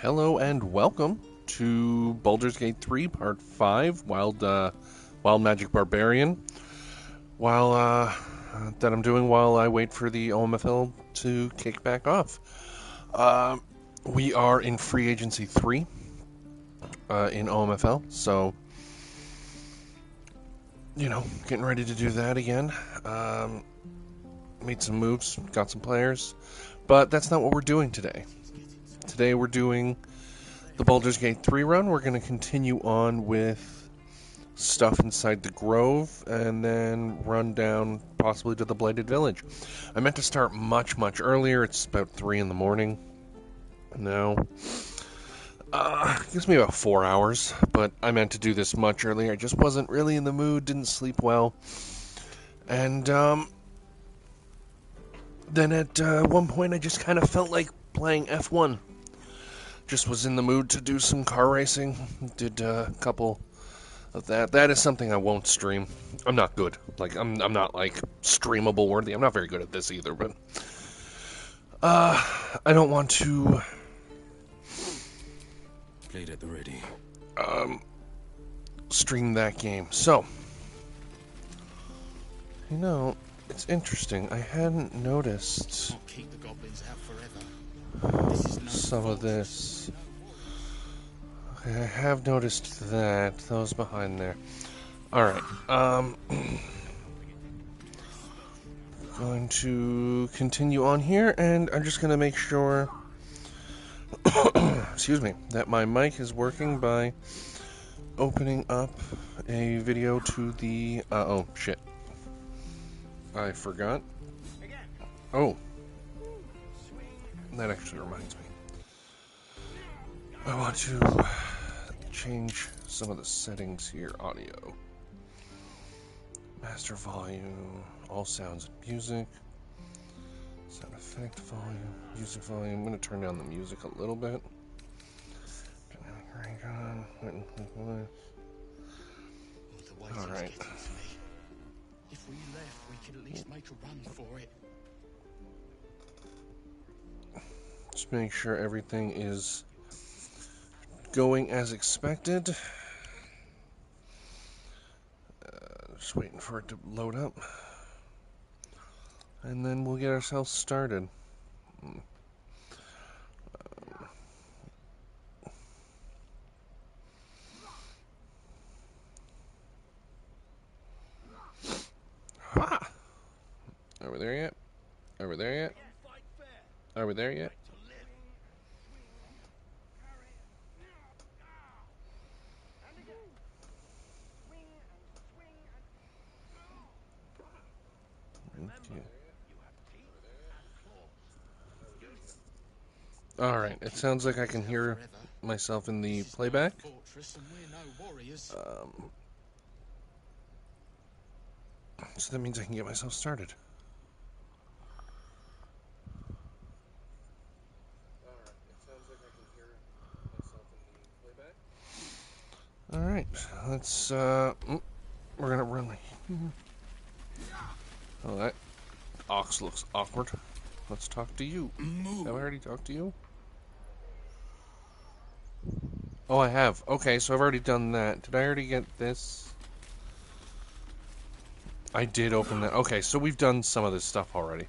Hello and welcome to Baldur's Gate 3 Part 5, Wild Magic Barbarian. That I'm doing while I wait for the OMFL to kick back off. We are in Free Agency 3 in OMFL, so, getting ready to do that again. Made some moves, got some players, but that's not what we're doing today. Today we're doing the Baldur's Gate 3 run. We're going to continue on with stuff inside the Grove and then run down possibly to the Blighted Village. I meant to start much earlier. It's about 3 in the morning now. It gives me about 4 hours, but I meant to do this much earlier. I just wasn't really in the mood, didn't sleep well. And then at one point I just kind of felt like playing F1. Just was in the mood to do some car racing. Did a couple of that. That is something I won't stream. I'm not good. I'm not streamable worthy. I'm not very good at this either, but I don't want to played at the ready. Stream that game. So, it's interesting. I hadn't noticed Keep the goblins out forever. some of this. Okay, I have noticed that. Those behind there. Alright, going to continue on here, and I'm just going to make sure, excuse me, that my mic is working by opening up a video to the, oh, shit. I forgot. Oh. That actually reminds me. I want to change some of the settings here. Audio. Master volume. All sounds and music. Sound effect volume. Music volume. I'm going to turn down the music a little bit. Alright. If we left, we could at least make a run for it. Just make sure everything is going as expected. Just waiting for it to load up. And then we'll get ourselves started. Are we there yet? Are we there yet? Are we there yet? Alright, it sounds like I can hear myself in the playback. So that means I can get myself started. Alright, let's, we're gonna run. Oh, that ox looks awkward. Let's talk to you. Have I already talked to you? Oh, I have. Okay, so I've already done that. Did I already get this? I did open that. Okay, so we've done some of this stuff already.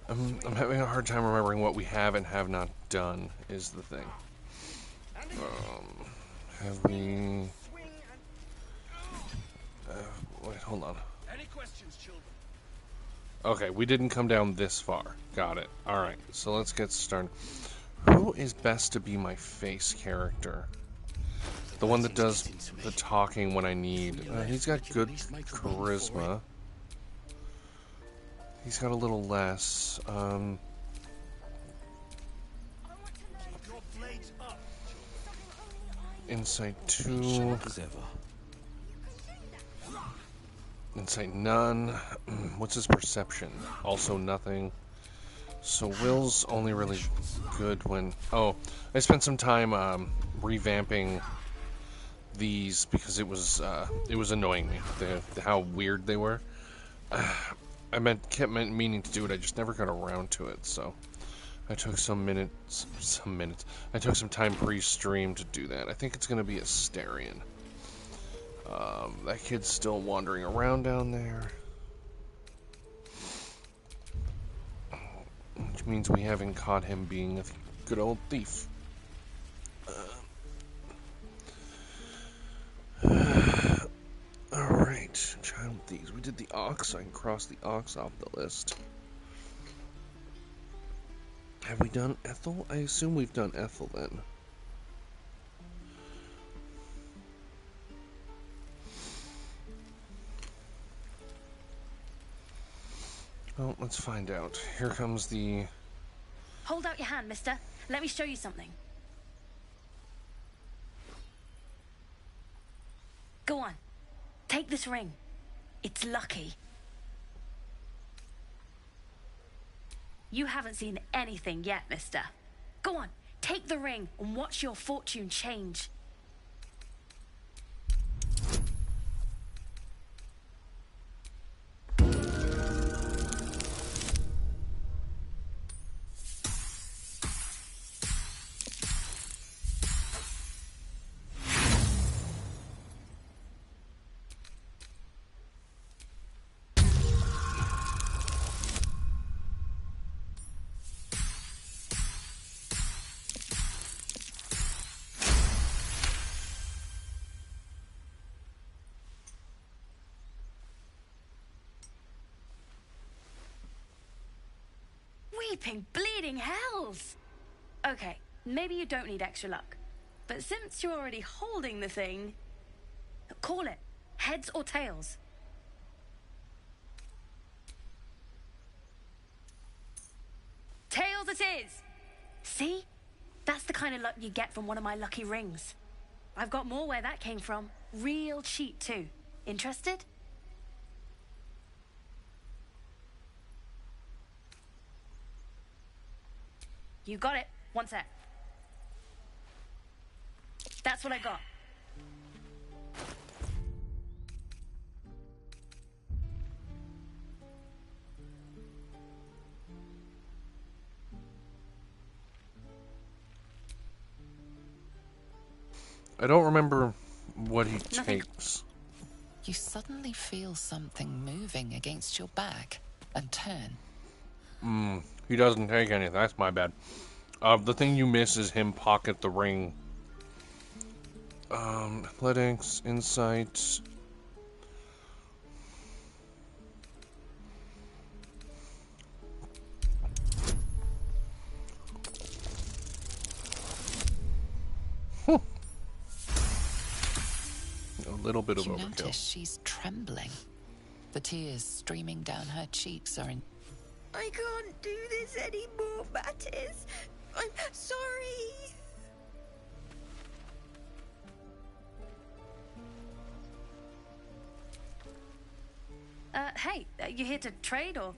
I'm having a hard time remembering what we have and have not done, is the thing. Have we... wait, hold on. Any questions, children? Okay, we didn't come down this far. Got it. Alright, so let's get started. Who is best to be my face character? The one that does the talking when I need. He's got good charisma. He's got a little less. Insight 2. Insight none. What's his perception? Also nothing. So Will's only really good when... Oh, I spent some time revamping these because it was annoying me, how weird they were. kept meaning to do it. I just never got around to it. So I took some minutes. I took some time pre-stream to do that. I think it's gonna be a Asterion. That kid's still wandering around down there, which means we haven't caught him being a good old thief. Alright, child thieves. We did the ox. I can cross the ox off the list. Have we done Ethel? I assume we've done Ethel then. Well, let's find out. Here comes the... Hold out your hand, mister. Let me show you something. Go on. Take this ring. It's lucky. You haven't seen anything yet, mister. Go on. Take the ring and watch your fortune change. Weeping, bleeding hells! Okay, maybe you don't need extra luck. But since you're already holding the thing, call it. Heads or tails? Tails it is! See? That's the kind of luck you get from one of my lucky rings. I've got more where that came from. Real cheap, too. Interested? You got it. One sec. That's what I got. I don't remember what he Nothing. takes. You suddenly feel something moving against your back and turn. He doesn't take anything. That's my bad. The thing you miss is him pocket the ring. Athletics, insight. A little bit of You overkill. notice she's trembling. The tears streaming down her cheeks are in... I can't do this anymore, Mattis. I'm sorry. Hey, you here to trade or?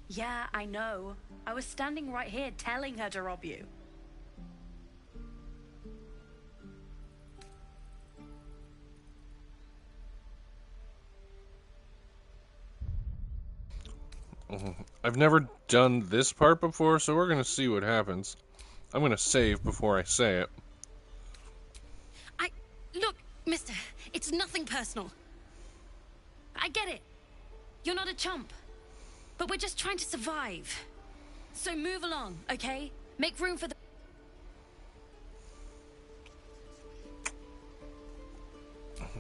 Yeah, I know. I was standing right here telling her to rob you. I've never done this part before, so we're gonna see what happens. I'm gonna save before I say it. Look, mister, it's nothing personal. I get it. You're not a chump. But we're just trying to survive. So move along, okay? Make room for the...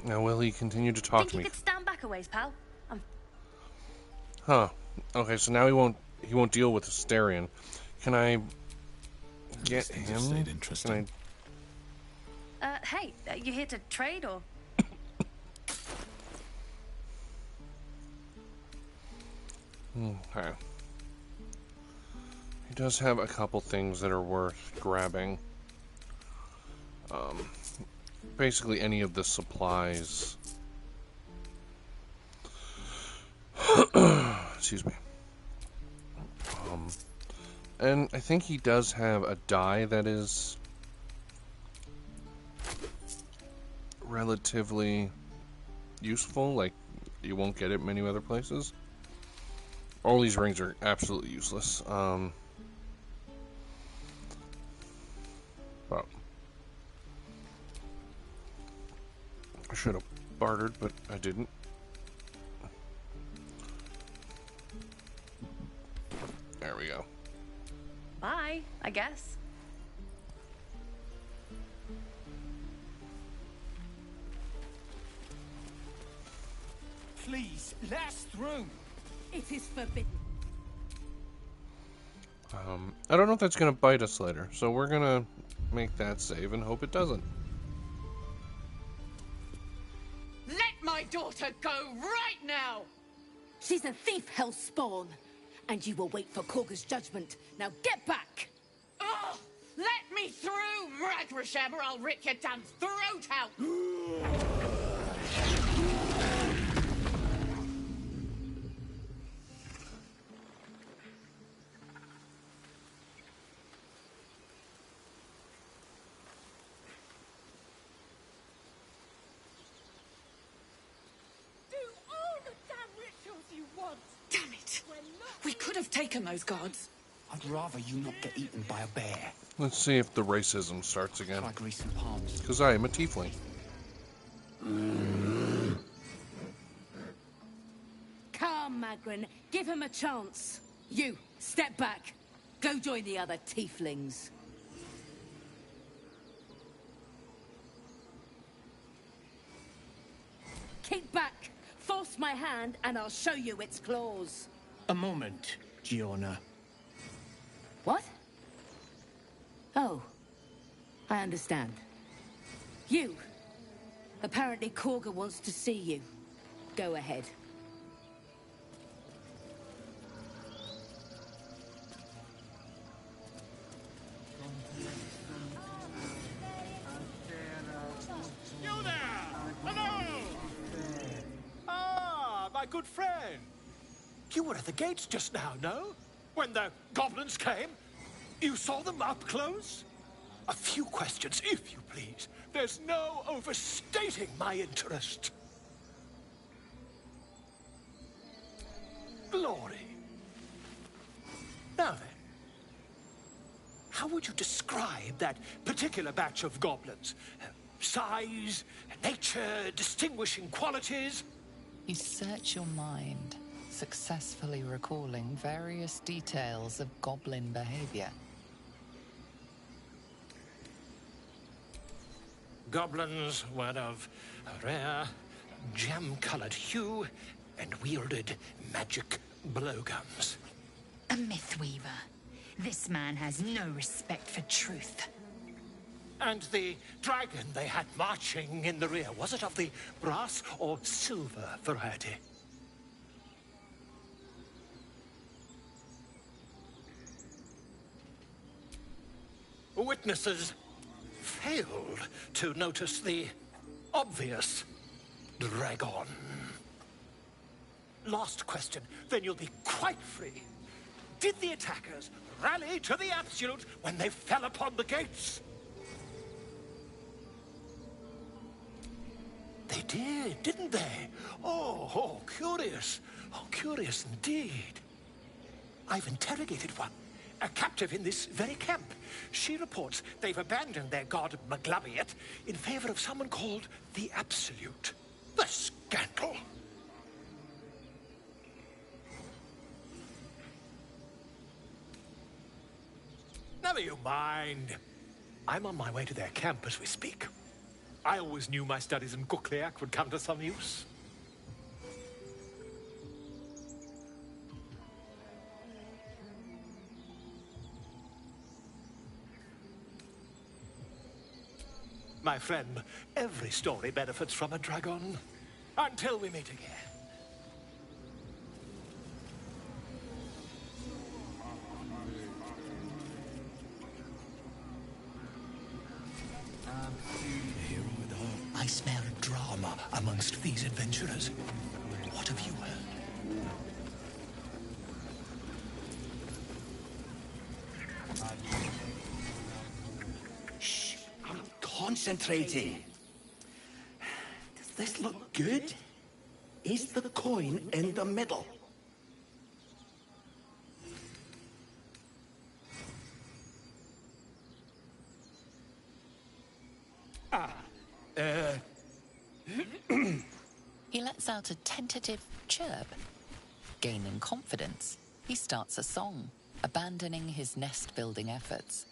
Now, will he continue to talk Think to you me? could stand back a ways, pal? Huh. Okay, so now he won't deal with Asterion. Can I get These things him? have stayed interesting. Hey, you here to trade or? Okay. He does have a couple things that are worth grabbing. Basically any of the supplies. Excuse me. And I think he does have a die that is relatively useful, like you won't get it many other places. All these rings are absolutely useless. Well, I should have bartered, but I didn't. There we go. Bye, I guess. Please, let us through. It is forbidden. I don't know if that's going to bite us later, so we're going to make that save and hope it doesn't. Let my daughter go right now! She's a thief, hellspawn. And you will wait for Korga's judgment. Now get back! Oh, let me through, Ragrasham, or I'll rip your damn throat out! Damn it! We could have taken those guards. I'd rather you not get eaten by a bear. Let's see if the racism starts again. Try greasing palms. Because I am a tiefling. Come, Magrin. Give him a chance. You, step back. Go join the other tieflings. Keep back. Force my hand and I'll show you its claws. A moment, Giona. What? Oh. I understand. You. Apparently Korga wants to see you. Go ahead. You there! Hello! Ah, my good friend. You were at the gates just now, no? When the goblins came? You saw them up close? A few questions, if you please. There's no overstating my interest. Glory. Now then, how would you describe that particular batch of goblins? Size, nature, distinguishing qualities? You search your mind, successfully recalling various details of goblin behavior. Goblins were of a rare, gem-colored hue and wielded magic blowguns. A mythweaver. This man has no respect for truth. And the dragon they had marching in the rear, was it of the brass or silver variety? Witnesses failed to notice the obvious dragon. Last question, then you'll be quite free. Did the attackers rally to the absolute when they fell upon the gates? They did, didn't they? Oh, curious. Oh, curious indeed. I've interrogated one, a captive in this very camp. She reports they've abandoned their god Maglabiet in favor of someone called the Absolute. The scandal! Never you mind. I'm on my way to their camp as we speak. I always knew my studies in Gukliak would come to some use. My friend, every story benefits from a dragon. Until we meet again. I smell drama amongst these adventurers. What have you heard? Shh, I'm concentrating. Does this look good? Is the coin in the middle? He lets out a tentative chirp. Gaining confidence, he starts a song, abandoning his nest-building efforts.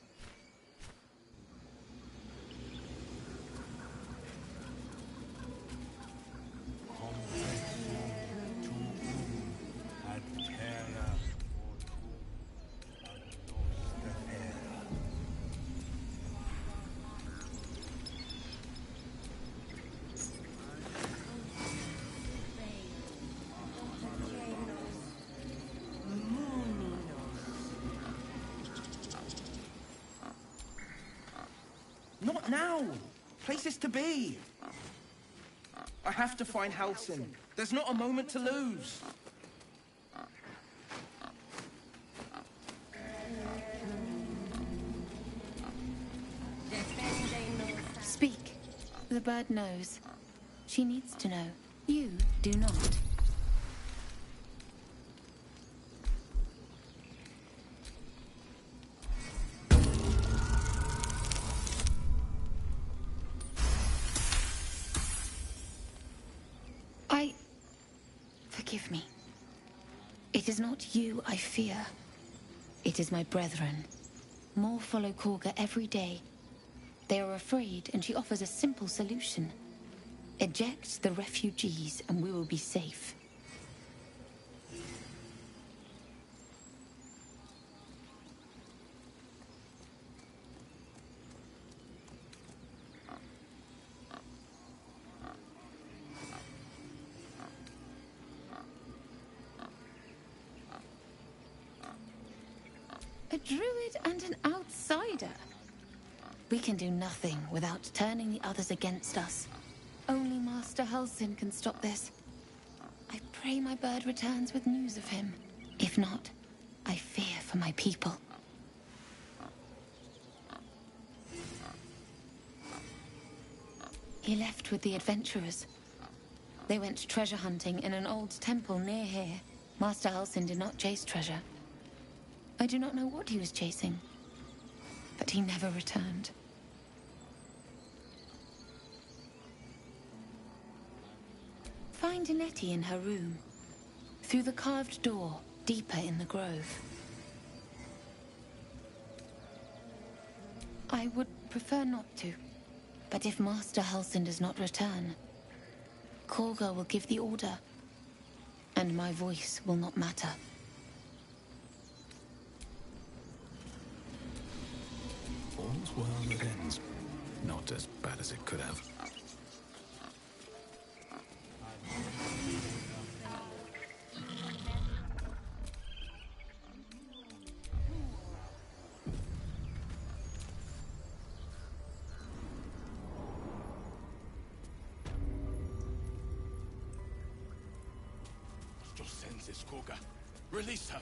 Not now! Places to be! I have to find Halsin. There's not a moment to lose. Speak. The bird knows. She needs to know. You do not. Forgive me. It is not you I fear. It is my brethren. More follow Korga every day. They are afraid, and she offers a simple solution. Eject the refugees, and we will be safe. A druid and an outsider. We can do nothing without turning the others against us. Only Master Halsin can stop this. I pray my bird returns with news of him. If not, I fear for my people. He left with the adventurers. They went treasure hunting in an old temple near here. Master Halsin did not chase treasure. I do not know what he was chasing, but he never returned. Find Nettie in her room, through the carved door, deeper in the grove. I would prefer not to, but if Master Halsin does not return, Korga will give the order, and my voice will not matter. All's well that ends. Not as bad as it could have. Still sends this Korga. Release her.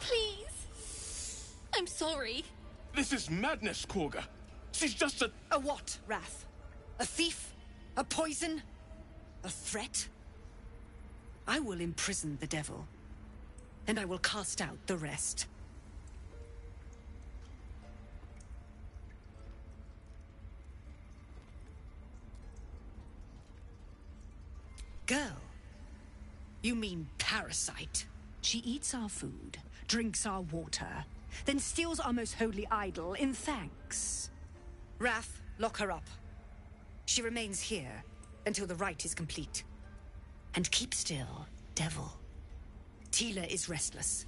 Please. I'm sorry. This is madness, Korga. She's just a... A what, Wrath? A thief? A poison? A threat? I will imprison the devil, and I will cast out the rest. Girl, you mean parasite. She eats our food, drinks our water, then steals our most holy idol in thanks. Wrath, lock her up. She remains here until the rite is complete. And keep still, devil. Tila is restless.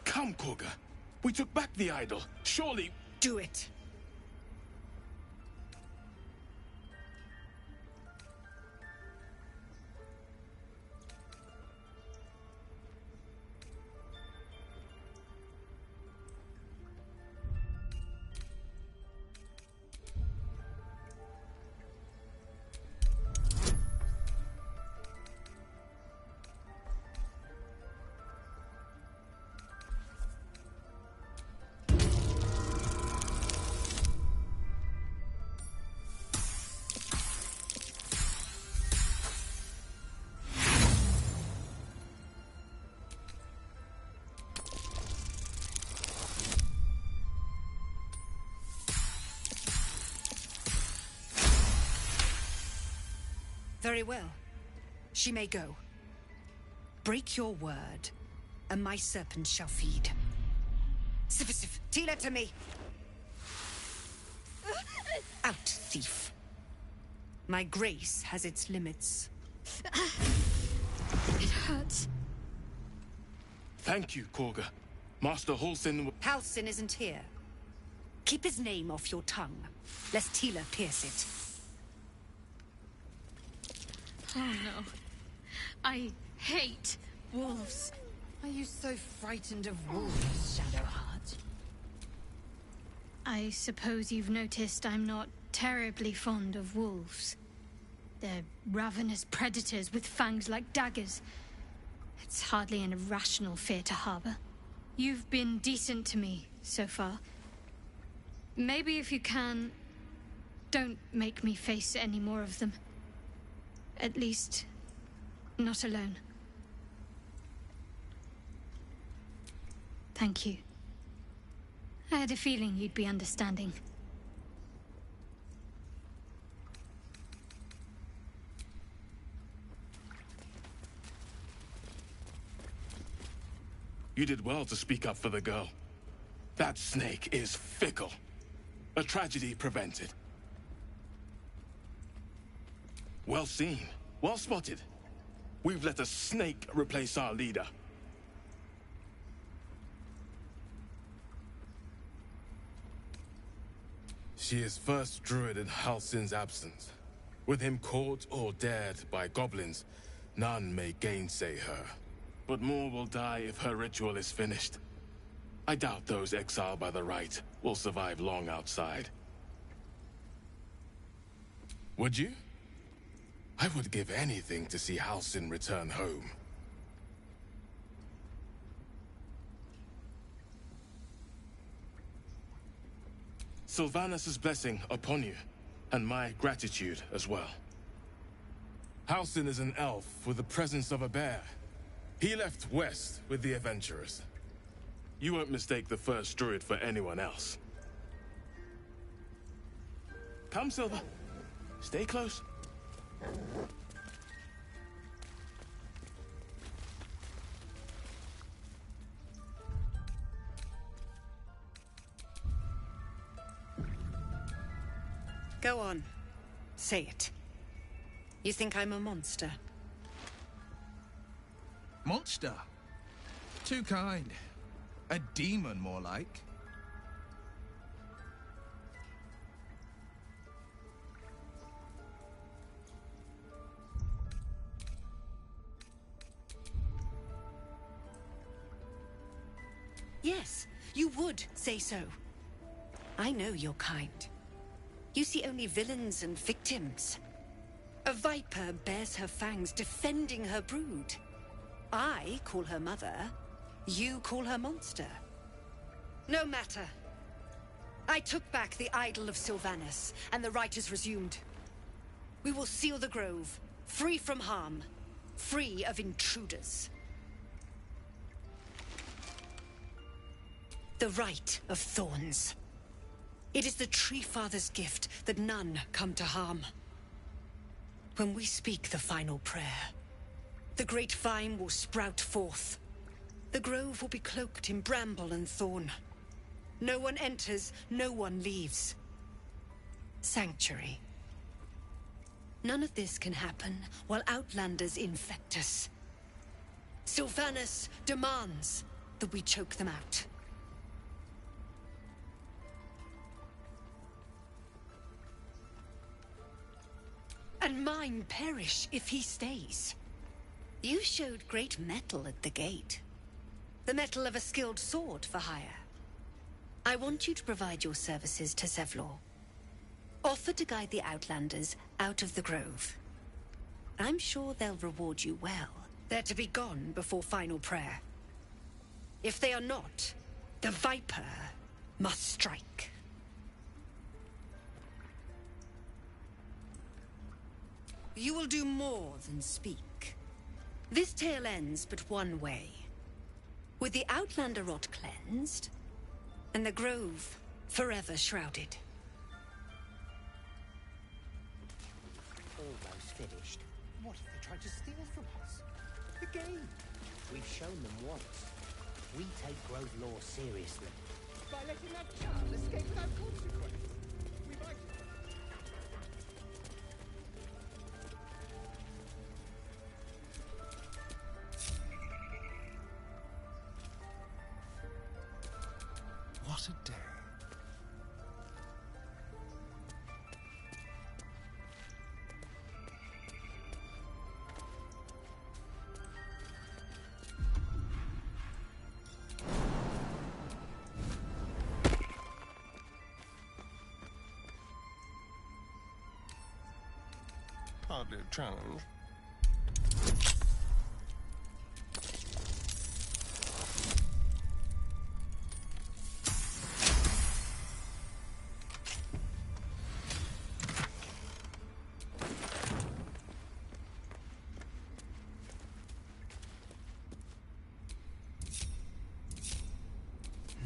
Come, Korga. We took back the idol. Surely... Do it. Very well. She may go. Break your word, and my serpent shall feed. Sif, Tila to me! Out, thief. My grace has its limits. It hurts. Thank you, Korga. Master Halsin... Halsin isn't here. Keep his name off your tongue, lest Tila pierce it. Oh no. I hate wolves. Are you so frightened of wolves, Shadowheart? I suppose you've noticed I'm not terribly fond of wolves. They're ravenous predators with fangs like daggers. It's hardly an irrational fear to harbor. You've been decent to me so far. Maybe if you can, don't make me face any more of them. At least, not alone. Thank you. I had a feeling you'd be understanding. You did well to speak up for the girl. That snake is fickle. A tragedy prevented. Well seen. Well spotted. We've let a snake replace our leader. She is first druid in Halsin's absence. With him caught or dared by goblins, none may gainsay her. But more will die if her ritual is finished. I doubt those exiled by the right will survive long outside. Would you? I would give anything to see Halsin return home. Sylvanus' blessing upon you, and my gratitude as well. Halsin is an elf with the presence of a bear. He left west with the adventurers. You won't mistake the first druid for anyone else. Come, Silver. Stay close. Go on. Say it. You think I'm a monster? Monster? Too kind. A demon, more like. Yes, you would say so. I know your kind. You see only villains and victims. A viper bears her fangs defending her brood. I call her mother. You call her monster. No matter. I took back the idol of Sylvanus, and the right is resumed. We will seal the grove, free from harm, free of intruders. The right of thorns. It is the Tree Father's gift that none come to harm. When we speak the final prayer, the great vine will sprout forth. The grove will be cloaked in bramble and thorn. No one enters, no one leaves. Sanctuary. None of this can happen while Outlanders infect us. Sylvanus demands that we choke them out. And mine perish if he stays. You showed great mettle at the gate. The mettle of a skilled sword for hire. I want you to provide your services to Zevlor. Offer to guide the Outlanders out of the grove. I'm sure they'll reward you well. They're to be gone before final prayer. If they are not, the Viper must strike. You will do more than speak. This tale ends but one way. With the Outlander rot cleansed, and the grove forever shrouded. Almost finished, what if they tried to steal from us? The game. We've shown them once. We take Grove law seriously. By letting that child escape without consequence. We might... What a day. Hardly a challenge.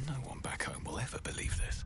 No one back home will ever believe this.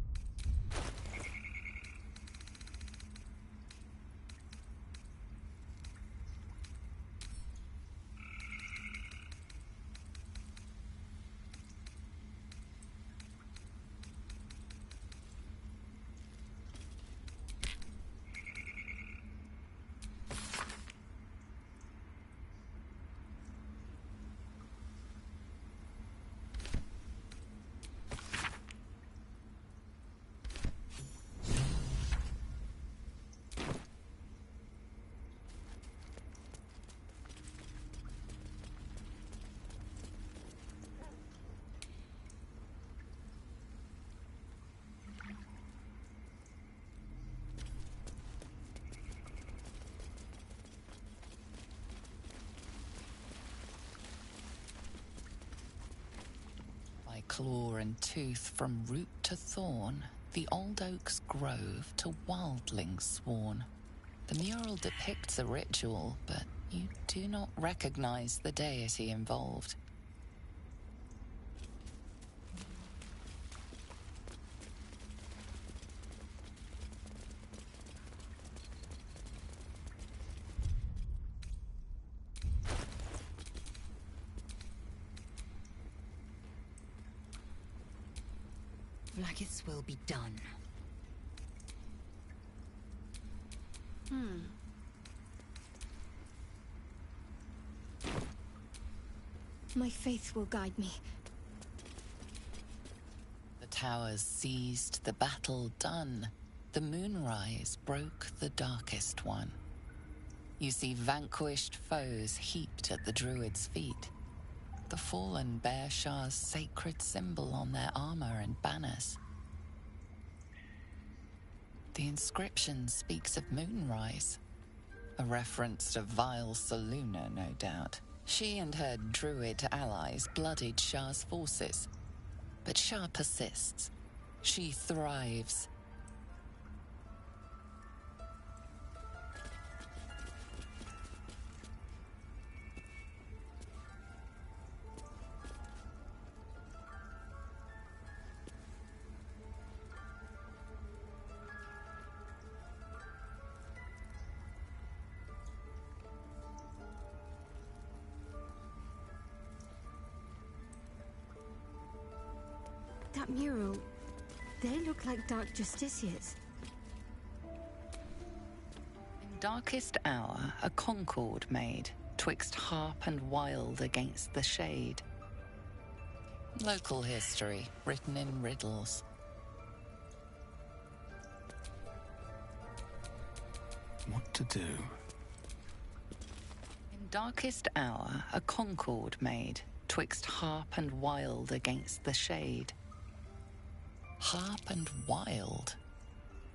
By claw and tooth from root to thorn, the old oak's grove to wildlings sworn. The mural depicts a ritual, but you do not recognize the deity involved. Vlaakith's will be done. My faith will guide me. The towers seized, the battle done. The moonrise broke the darkest one. You see vanquished foes heaped at the druid's feet. The fallen bear Shah's sacred symbol on their armor and banners. The inscription speaks of moonrise, a reference to vile Saluna, no doubt. She and her druid allies bloodied Shah's forces, but Shah persists. She thrives. That mural, they look like dark justiciars. In darkest hour, a concord made, twixt harp and wild against the shade. Local history, written in riddles. What to do? In darkest hour, a concord made, twixt harp and wild against the shade. Harp and wild.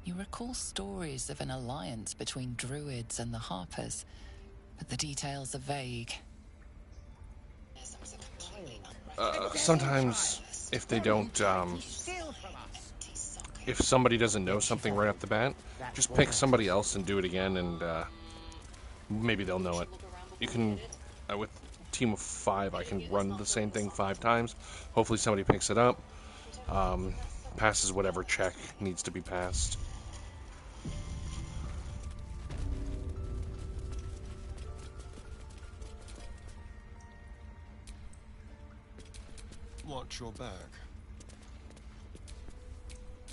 You recall stories of an alliance between druids and the Harpers, but the details are vague. Sometimes, if they don't, if somebody doesn't know something right off the bat, just pick somebody else and do it again, and maybe they'll know it. You can, with a team of 5, I can run the same thing 5 times. Hopefully somebody picks it up. Passes whatever check needs to be passed. Watch your back.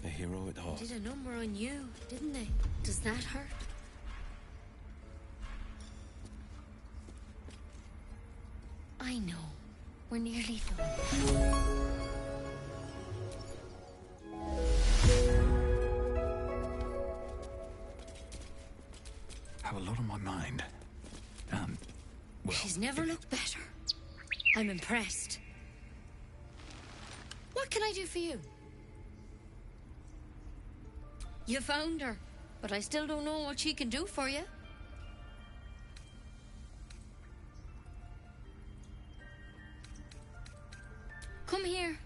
A hero at heart. Did a number on you, didn't they? Does that hurt? I know. We're nearly done. Have a lot on my mind. Well, She's never looked better. I'm impressed. What can I do for you? You found her, but I still don't know what she can do for you. Come here.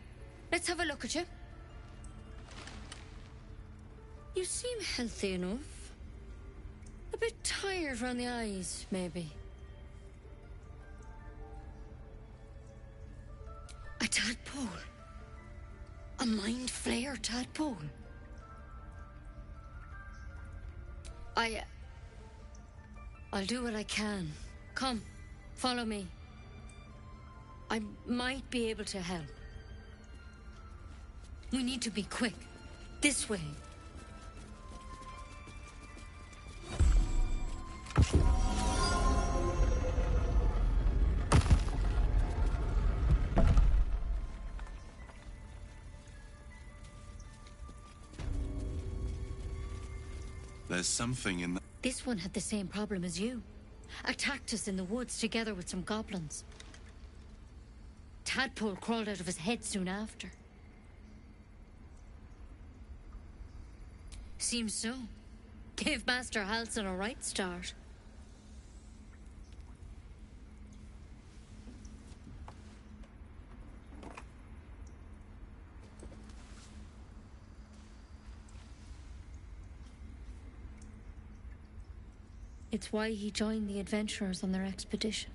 Let's have a look at you. You seem healthy enough. A bit tired around the eyes, maybe. A tadpole. A mind flayer tadpole. I'll do what I can. Come, follow me. I might be able to help. We need to be quick. This way. There's something in the... This one had the same problem as you. Attacked us in the woods together with some goblins. Tadpole crawled out of his head soon after. Seems so. Gave Master Halsin a right start. It's why he joined the adventurers on their expedition.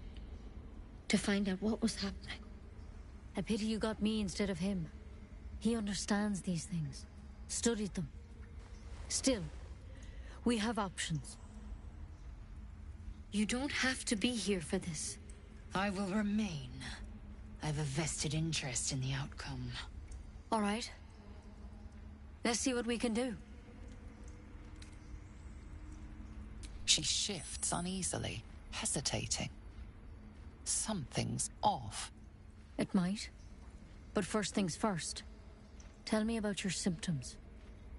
To find out what was happening. A pity you got me instead of him. He understands these things. Studied them. Still, we have options. You don't have to be here for this. I will remain. I have a vested interest in the outcome. All right. Let's see what we can do. She shifts uneasily, hesitating. Something's off. It might. But first things first. Tell me about your symptoms.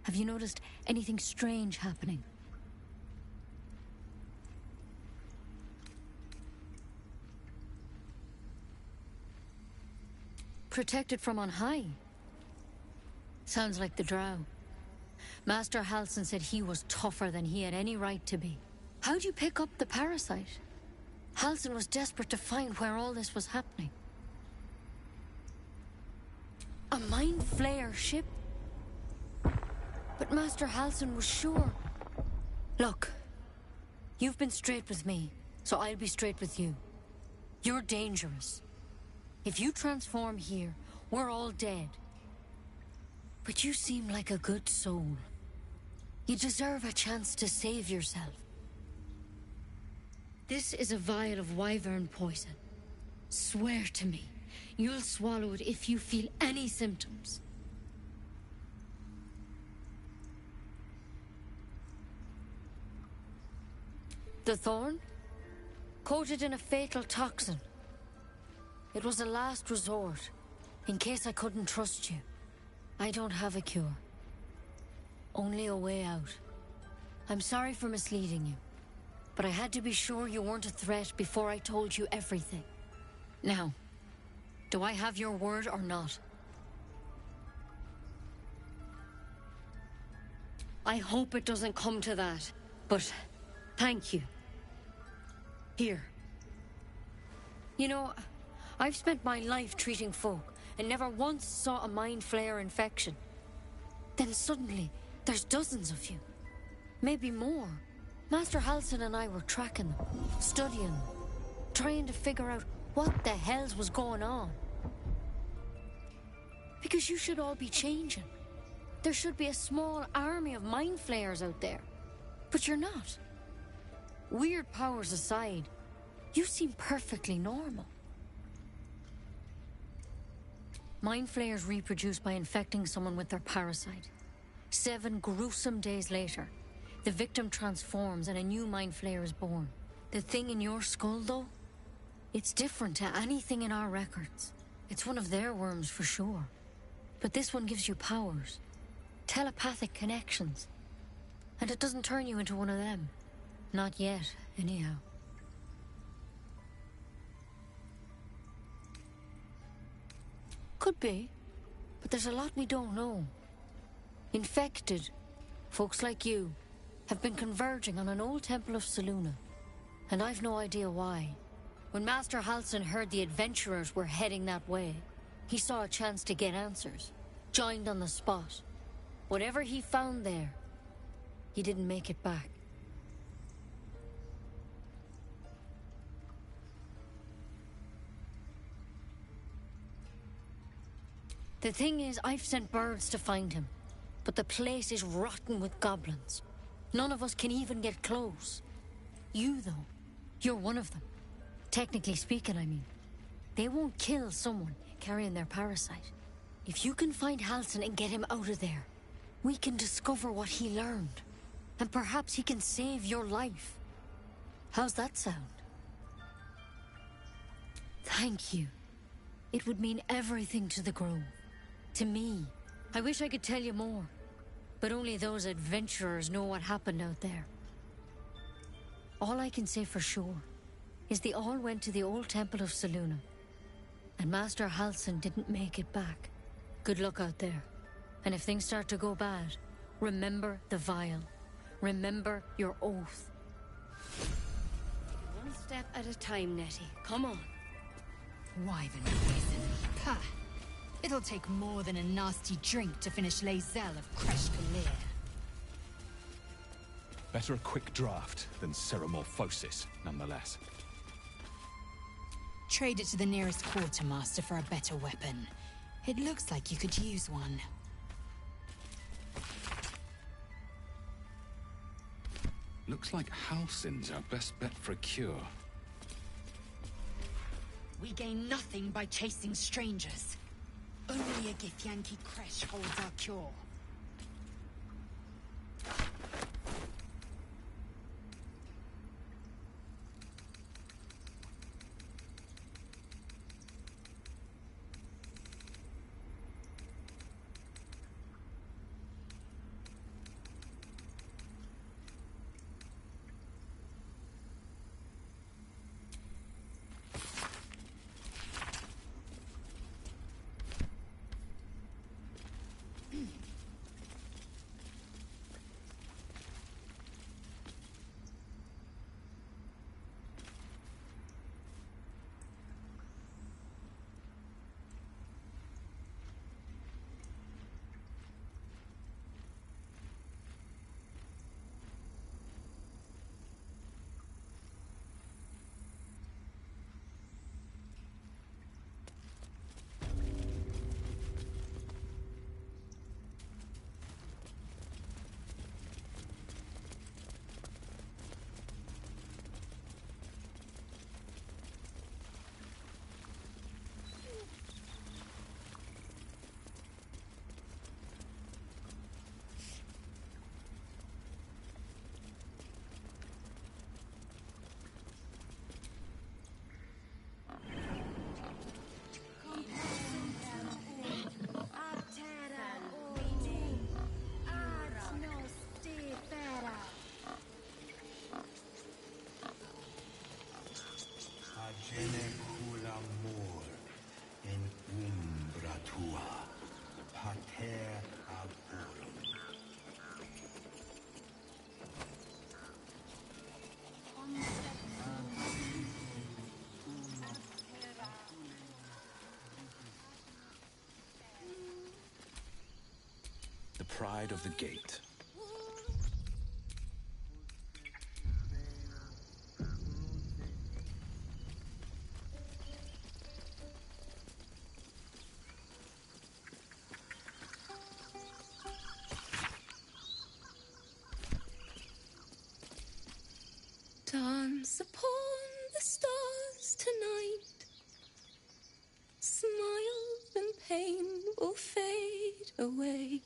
Have you noticed anything strange happening? Protected from on high? Sounds like the drow. Master Halsin said he was tougher than he had any right to be. How'd you pick up the parasite? Halsin was desperate to find where all this was happening. A mind flayer ship? But Master Halsin was sure. Look, you've been straight with me, so I'll be straight with you. You're dangerous. If you transform here, we're all dead. But you seem like a good soul. You deserve a chance to save yourself. This is a vial of wyvern poison. Swear to me, you'll swallow it if you feel any symptoms. The thorn? Coated in a fatal toxin. It was a last resort, in case I couldn't trust you. I don't have a cure. Only a way out. I'm sorry for misleading you, but I had to be sure you weren't a threat before I told you everything. Now, do I have your word or not? I hope it doesn't come to that, but thank you. Here. You know, I've spent my life treating folk and never once saw a mind flayer infection. Then suddenly, there's dozens of you. Maybe more. Master Halsin and I were tracking them, studying them, trying to figure out what the hells was going on. Because you should all be changing. There should be a small army of mind flayers out there. But you're not. Weird powers aside, you seem perfectly normal. Mind flayers reproduce by infecting someone with their parasite. 7 gruesome days later, the victim transforms and a new mind flayer is born. The thing in your skull, though, it's different to anything in our records. It's one of their worms for sure. But this one gives you powers, telepathic connections. And it doesn't turn you into one of them. Not yet, anyhow. Could be, but there's a lot we don't know. Infected, folks like you, have been converging on an old temple of Selûne, and I've no idea why. When Master Halsin heard the adventurers were heading that way, he saw a chance to get answers, joined on the spot. Whatever he found there, he didn't make it back. The thing is, I've sent birds to find him, but the place is rotten with goblins. None of us can even get close. You, though, you're one of them. Technically speaking, I mean. They won't kill someone carrying their parasite. If you can find Halsin and get him out of there, we can discover what he learned. And perhaps he can save your life. How's that sound? Thank you. It would mean everything to the Grove. To me. I wish I could tell you more. But only those adventurers know what happened out there. All I can say for sure is they all went to the old temple of Selûne. And Master Halsin didn't make it back. Good luck out there. And if things start to go bad, remember the vial. Remember your oath. One step at a time, Nettie. Come on. Wyvern poison. Pah! It'll take more than a nasty drink to finish Lae'zel of Kresh Kalir. Better a quick draft than ceremorphosis, nonetheless. Trade it to the nearest quartermaster for a better weapon. It looks like you could use one. Looks like Halsin's our best bet for a cure. We gain nothing by chasing strangers. Only a Githyanki Kresh holds our cure. The pride of the gate. Dance upon the stars tonight. Smile and pain will fade away.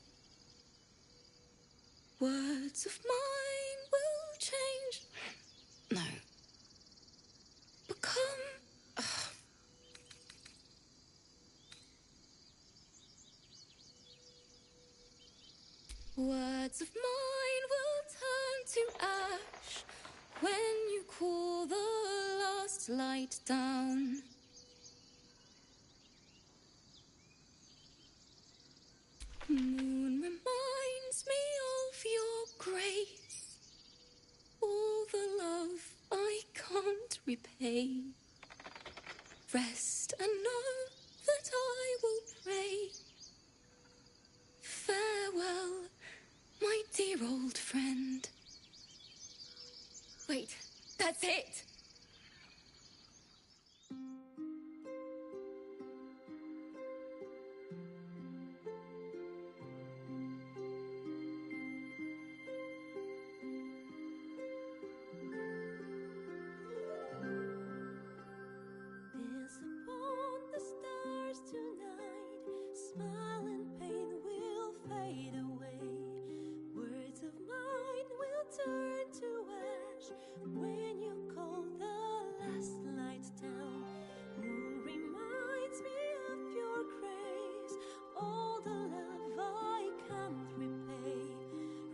Words of mine will change. No. Become. Words of mine will turn to ash when you cool the last light down. Moon reminds me of your grace, all the love I can't repay. Rest and know that I will pray. Farewell, my dear old friend. Wait, that's it! Dance upon the stars tonight. Smile and pain will fade away. Words of mine will turn to ash when you call the last light down. Moon reminds me of your grace, all the love I can't repay.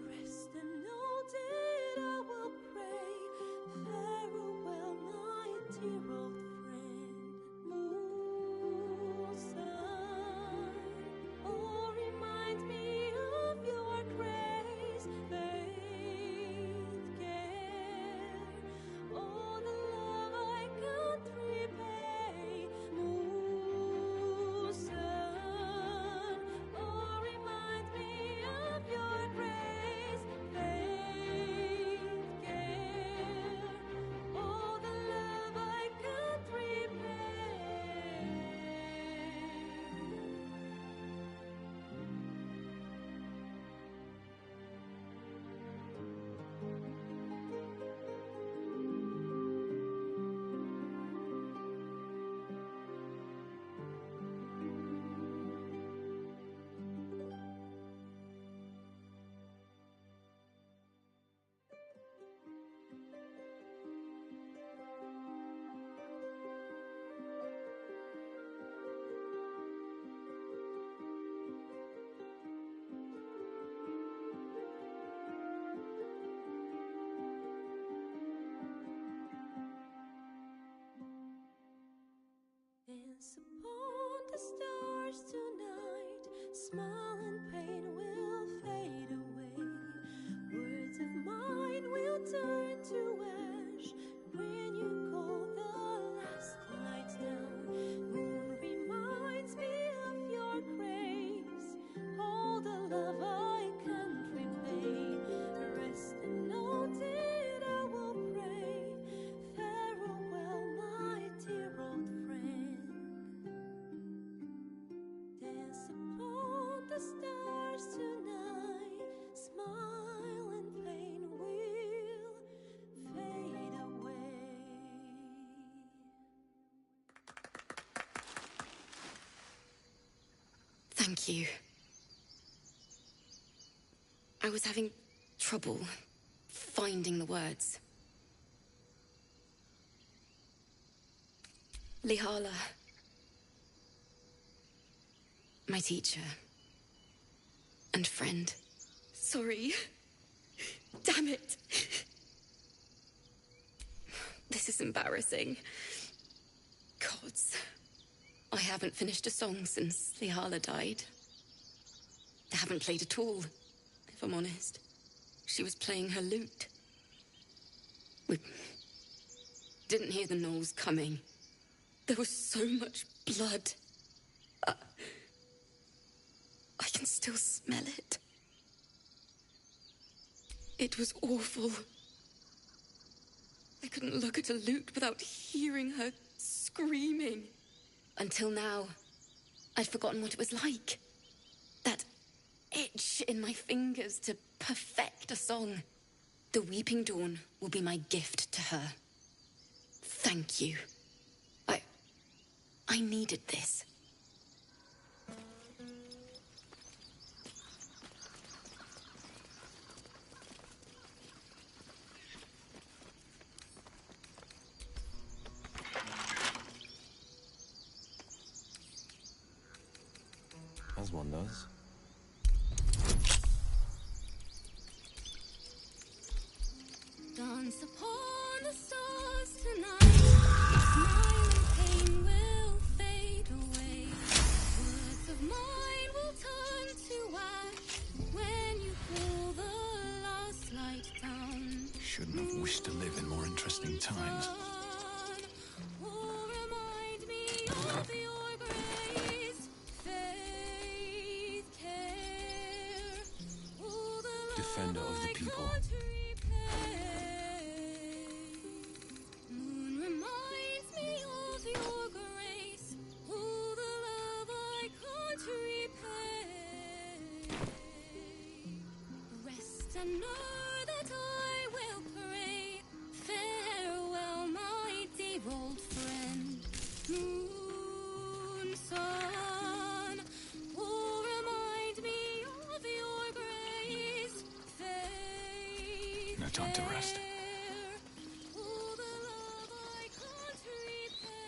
Rest and know that I will pray. Farewell, my dear old friend. Moon, sun, oh, remind me of your grace, faith, care, all the love I can't repay. Moon, sun, oh, remind me of your grace, faith, care, all the love I can't repay. Dance upon the stars tonight. Smile and pain will fade away. Words of mine will turn to ash when you call the last light down. Moon reminds me of your grace, all the love I can't repay. Rest and know that I will pray. Farewell, my dear old friend. Dance upon the stars tonight. Smile and pain will fade away. Thank you. I was having trouble finding the words. Lihala, my teacher and friend. Sorry. Damn it. This is embarrassing. Gods. I haven't finished a song since Lihala died. I haven't played at all, if I'm honest. She was playing her lute. We didn't hear the gnolls coming. There was so much blood. I can still smell it. It was awful. I couldn't look at a lute without hearing her screaming. Until now, I'd forgotten what it was like. That itch in my fingers to perfect a song. The Weeping Dawn will be my gift to her. Thank you. I needed this. one does. Dance upon the stars tonight. Smile and pain will fade away. Words of mine will turn to ash when you pull the last light down. Shouldn't have wished to live in more interesting times. Oh, remind me of your grace, faith, care. Oh, the love Defender of the people. can't repay. Moon reminds me of your grace. Oh, the love I can't repay. Rest and know that I will pray. Farewell, my dear old friend. Moon, sun, oh, remind me of your grace. Faith, No time to rest. oh, the love I can't repay.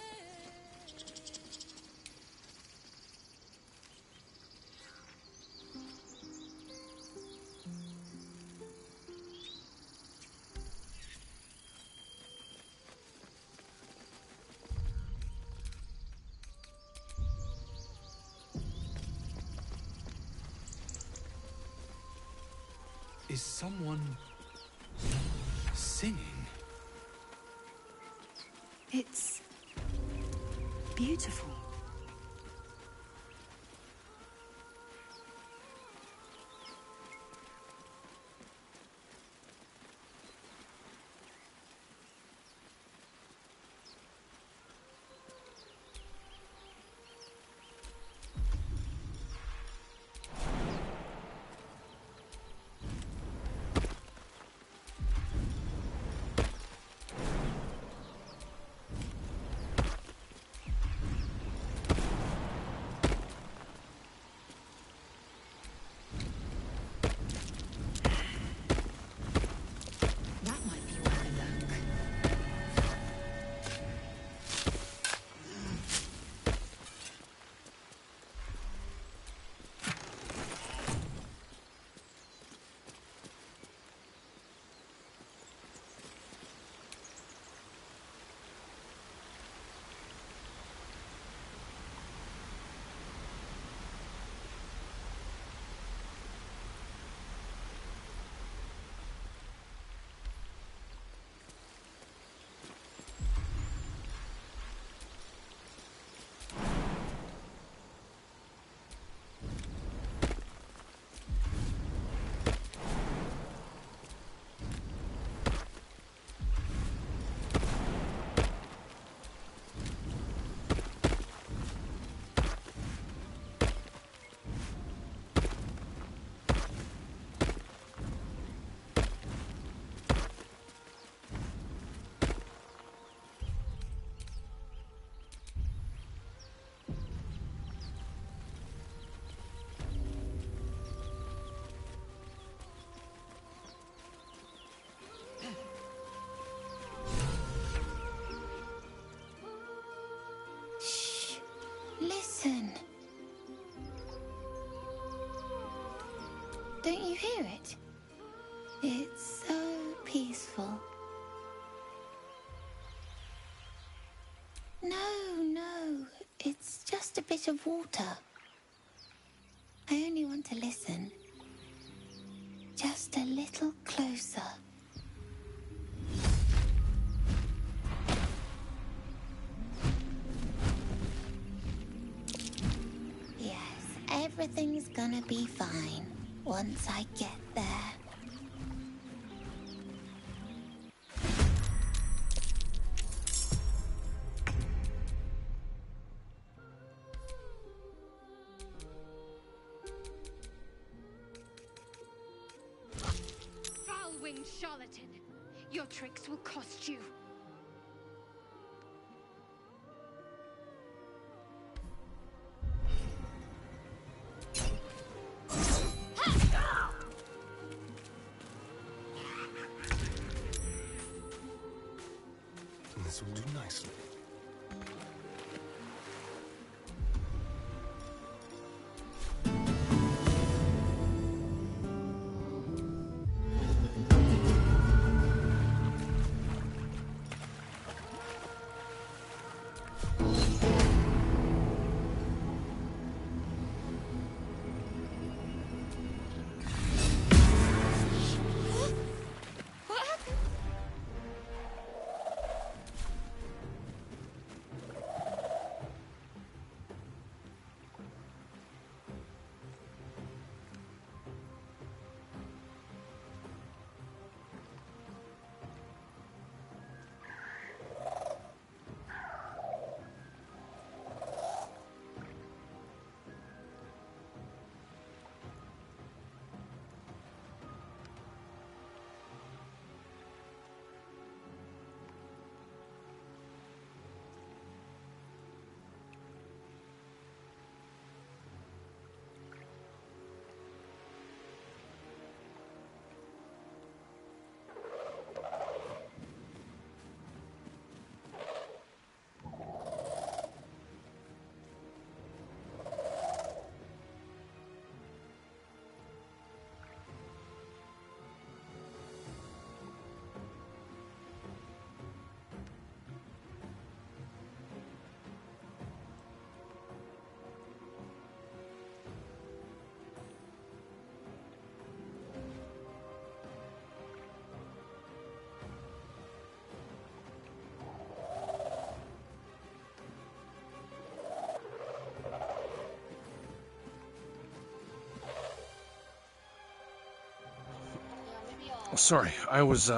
Is someone singing? It's beautiful. That might be where I lurk. Shh. Listen. Don't you hear it? It's so peaceful. No. It's just a bit of water. I only want to listen. Just a little closer. Yes, everything's gonna be fine once I get there. Foul-winged charlatan! Your tricks will cost you. This will do nicely. Sorry, I was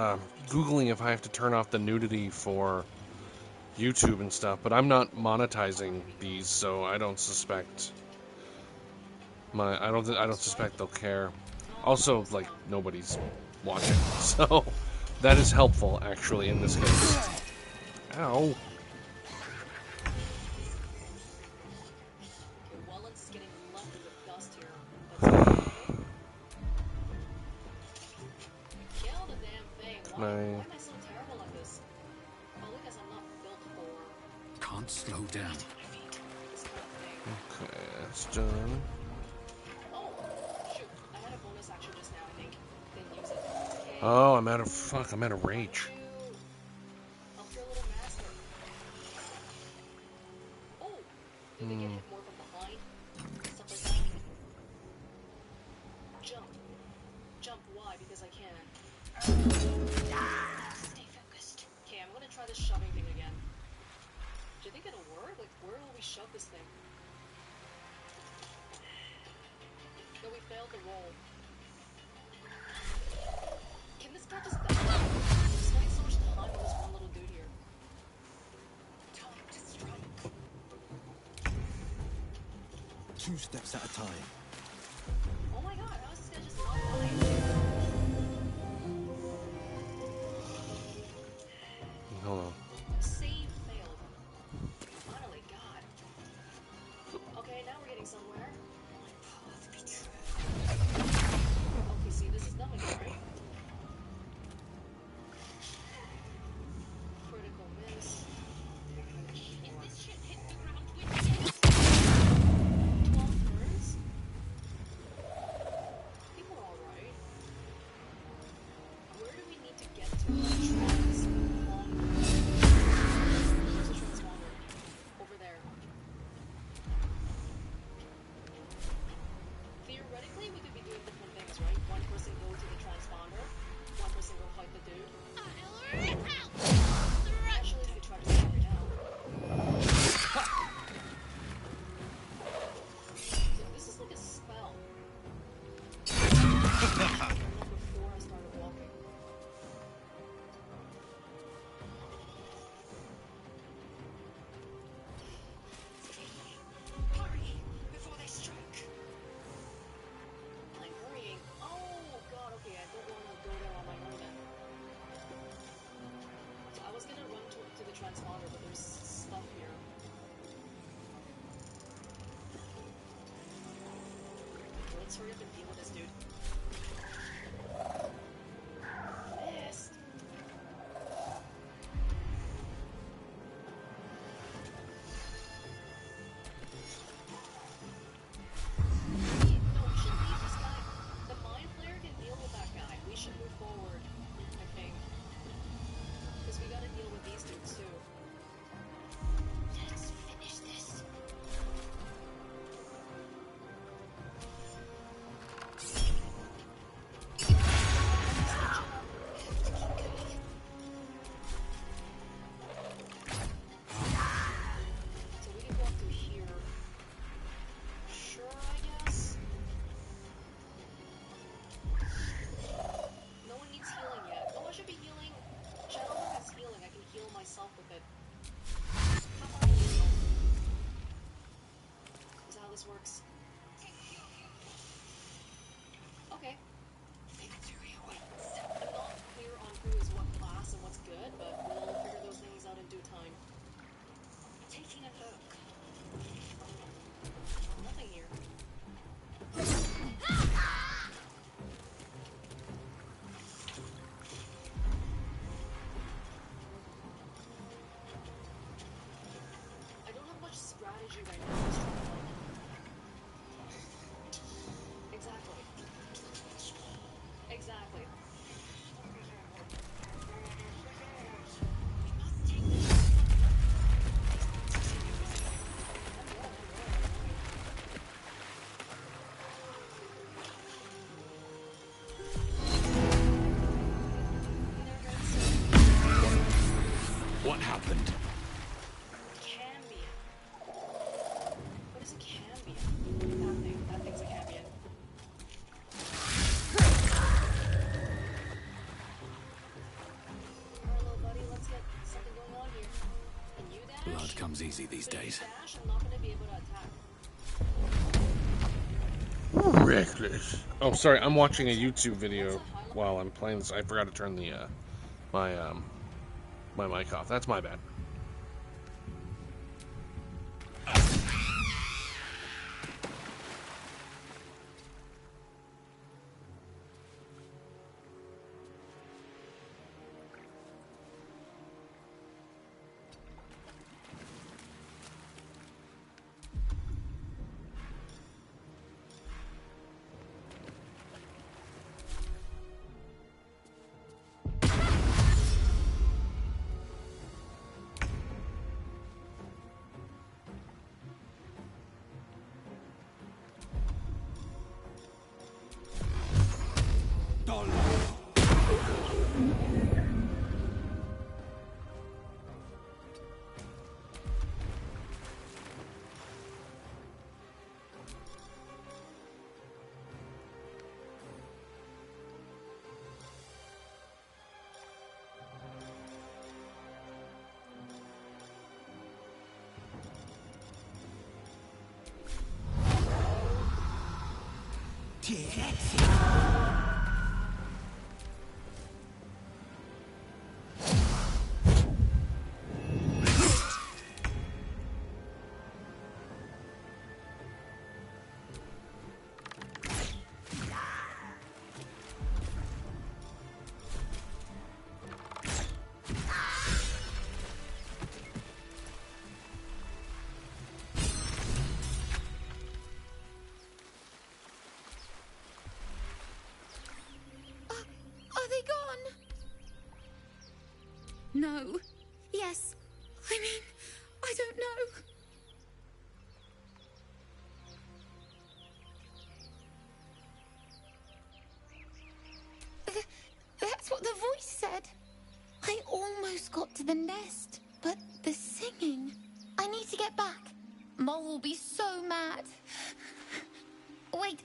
Googling if I have to turn off the nudity for YouTube and stuff, but I'm not monetizing these, so I don't suspect I don't suspect they'll care. Also, like, nobody's watching, so that is helpful actually in this case. Ow. Can't slow down. Okay, that's done. Oh, I'm out of rage. Jump, why? Because I can. Stay focused. Okay, I'm gonna try this shoving thing again. Do you think it'll work? Like, where will we shove this thing? No, we failed the roll. Can this guy just die? I'm spending so much time on this one little dude here. Time to strike. 2 steps at a time. Oh my god, how is this guy just not dying? Hold on. Save failed. Finally, God. Okay, now we're getting somewhere. My path be true. Okay, see, this is nothing, right? Critical miss. If this shit hits the ground with 12 turns? People are alright. Where do we need to get to? There's a transponder. Over there. Theoretically, we could be doing different things, right? One person go to the transponder, one person go fight the dude. Actually, we could try to stop it now. This is like a spell. Before I started walking. Hurry before they strike. I'm hurrying. Oh god, okay, I don't want to go there on my own then. So I was gonna run to the transponder, but there's stuff here. Let's hurry up and deal with this dude. Missed. No, we should leave this guy. The mind flayer can deal with that guy. We should move forward, I think. Because we gotta deal with these dudes too. Let's myself with it. How are you? Is that how this works? Okay. I'm not clear on who is what class and what's good, but we'll figure those things out in due time. Taking a look. Nothing here. I don't have much strategy right now. Exactly. Exactly. What happened? Cambion. What is a cambion? That thing's a cambion. Hello, buddy. Let's get something going on here. Can you dash? Blood comes easy these days. Dash, I'm not gonna be able to attack. Reckless. Oh, sorry. I'm watching a YouTube video while I'm playing this. I forgot to turn the my mic off. That's my bad. Are they gone? No. Yes. I mean, I don't know. That's what the voice said. I almost got to the nest, but the singing. I need to get back. Mole will be so mad. Wait,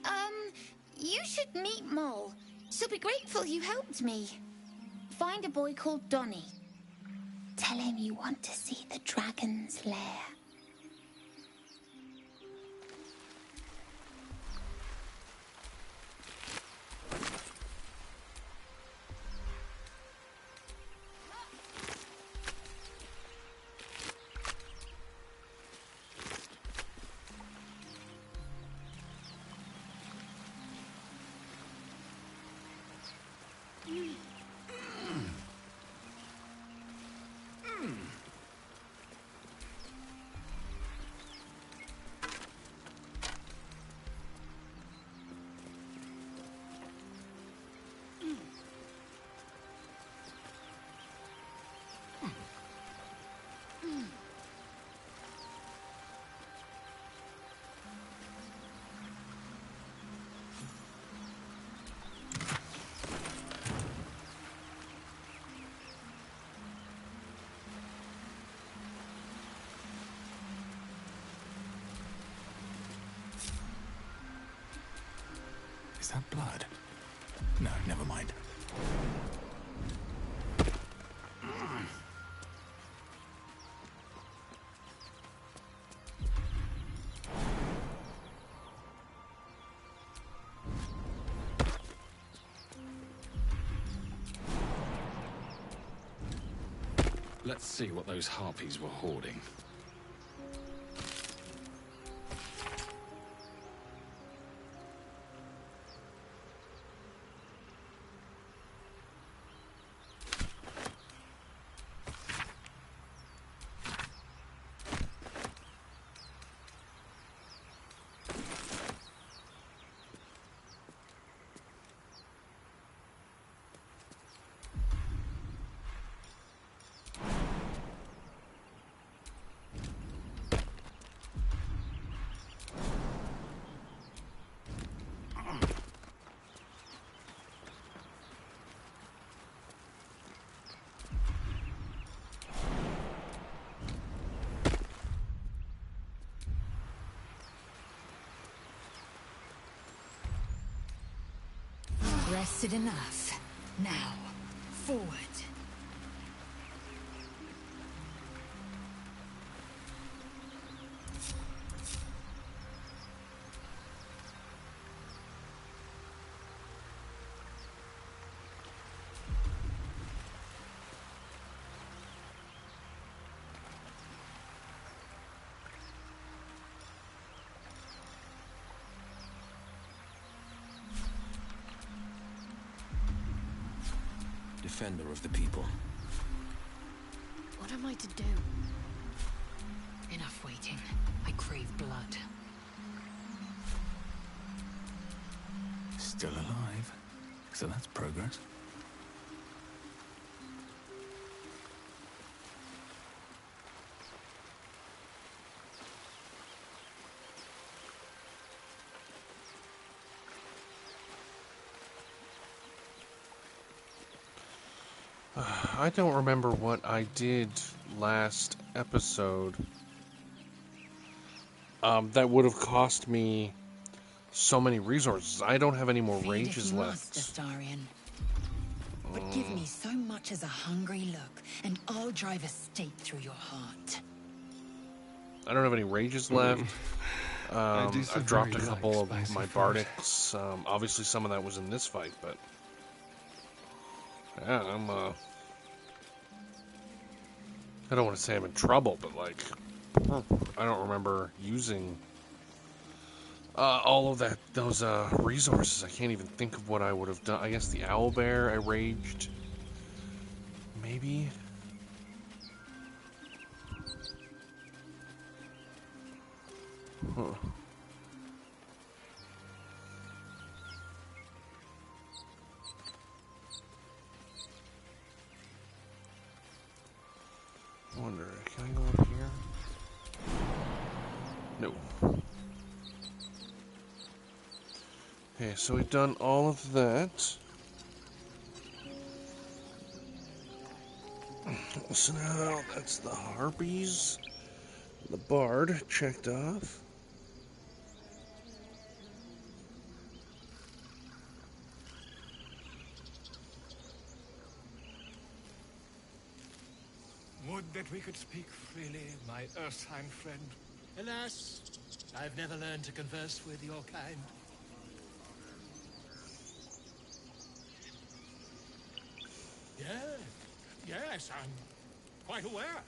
you should meet Mole. She'll be grateful you helped me. Find a boy called Donny. Tell him you want to see the dragon's lair. Is that blood? No, never mind. Let's see what those harpies were hoarding. Rested enough. Now, forward. Defender of the people. What am I to do? Enough waiting. I crave blood. Still alive. So that's progress. I don't remember what I did last episode. That would have cost me so many resources. I don't have any more rages left. Astarion. But give me so much as a hungry look, and I'll drive a stake through your heart. I don't have any rages left. I've dropped a couple of my bardics. Obviously, some of that was in this fight, but yeah, I don't want to say I'm in trouble, but like, I don't remember using all of those resources. I can't even think of what I would have done. I guess the owlbear I raged, maybe. Huh. Wonder, can I go up here? No. Okay, so we've done all of that. So now that's the harpies, the bard checked off. Would that we could speak freely, my Earthside friend. Alas, I've never learned to converse with your kind. Yes, I'm quite aware.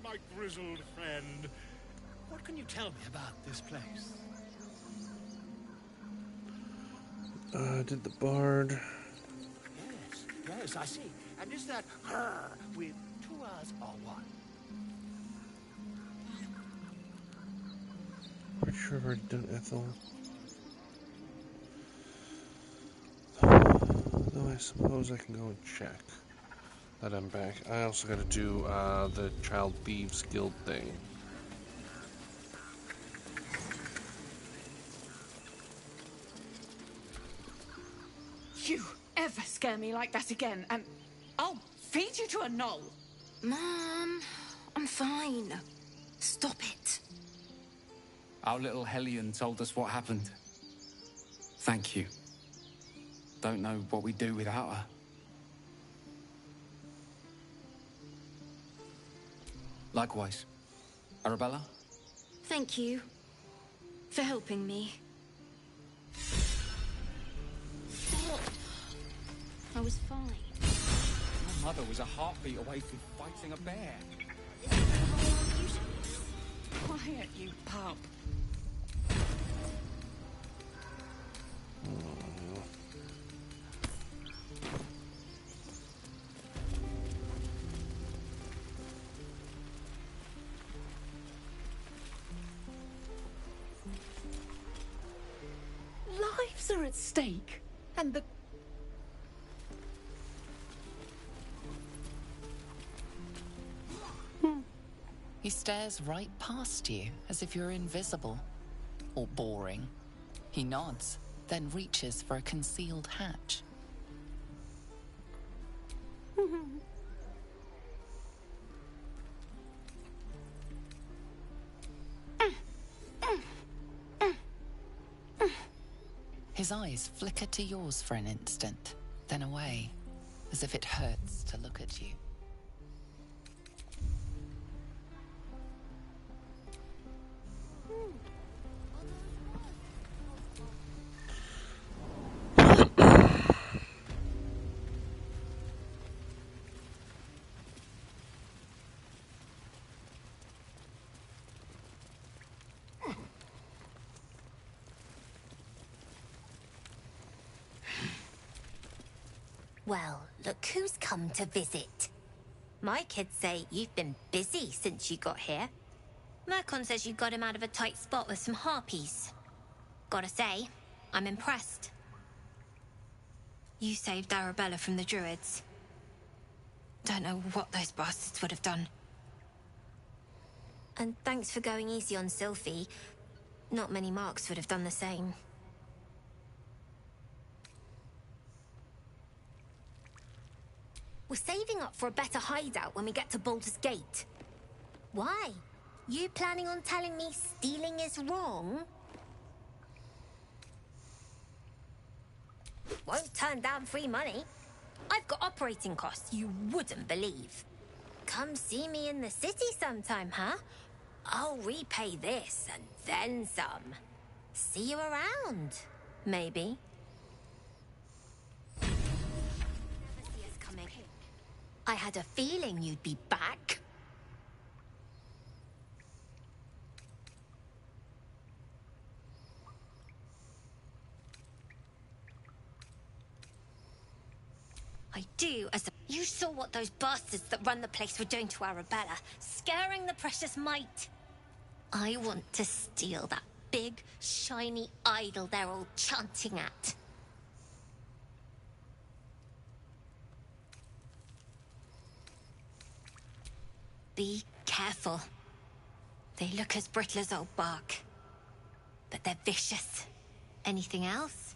My grizzled friend. What can you tell me about this place? Did the bard. Yes, I see. And is that her with two R's or one? Pretty sure I've already done Ethel. Though I suppose I can go and check that I'm back. I also gotta do the Child Thieves Guild thing. ever scare me like that again, and I'll feed you to a knoll. Mom, I'm fine. Stop it. Our little Hellion told us what happened. Thank you. Don't know what we'd do without her. Likewise. Arabella? Thank you for helping me. Stop. I was fine. Your mother was a heartbeat away from fighting a bear. Quiet, you pup. Lives are at stake, and the... He stares right past you, as if you're invisible. Or boring. He nods, then reaches for a concealed hatch. His eyes flicker to yours for an instant, then away, as if it hurts to look at you. Well, look who's come to visit. My kids say you've been busy since you got here. Mercon says you got him out of a tight spot with some harpies. Gotta say, I'm impressed. You saved Arabella from the druids. Don't know what those bastards would have done. And thanks for going easy on Sylphie. Not many marks would have done the same. We're saving up for a better hideout when we get to Baldur's Gate. Why? You planning on telling me stealing is wrong? Won't turn down free money. I've got operating costs you wouldn't believe. Come see me in the city sometime, huh? I'll repay this and then some. See you around, maybe. I had a feeling you'd be back. I do, as a... You saw what those bastards that run the place were doing to Arabella, scaring the precious mite. I want to steal that big, shiny idol they're all chanting at. Be careful. They look as brittle as old bark, but they're vicious. Anything else?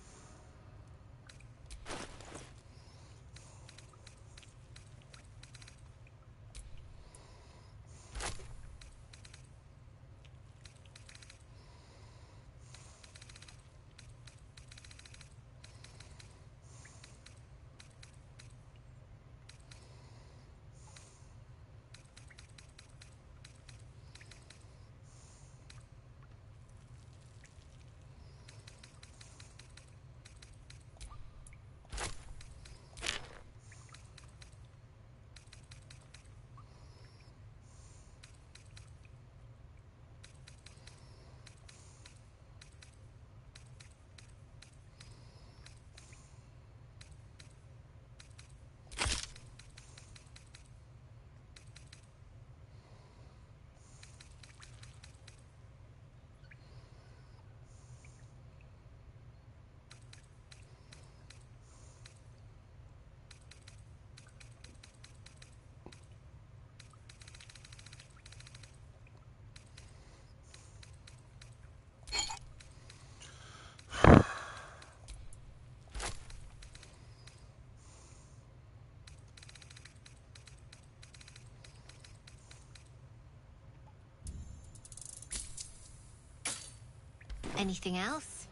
Anything else?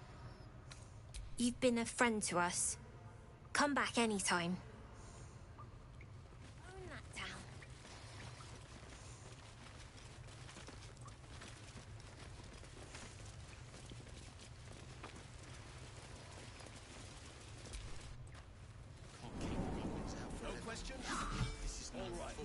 You've been a friend to us. Come back anytime. Own that town. No questions? This is all right.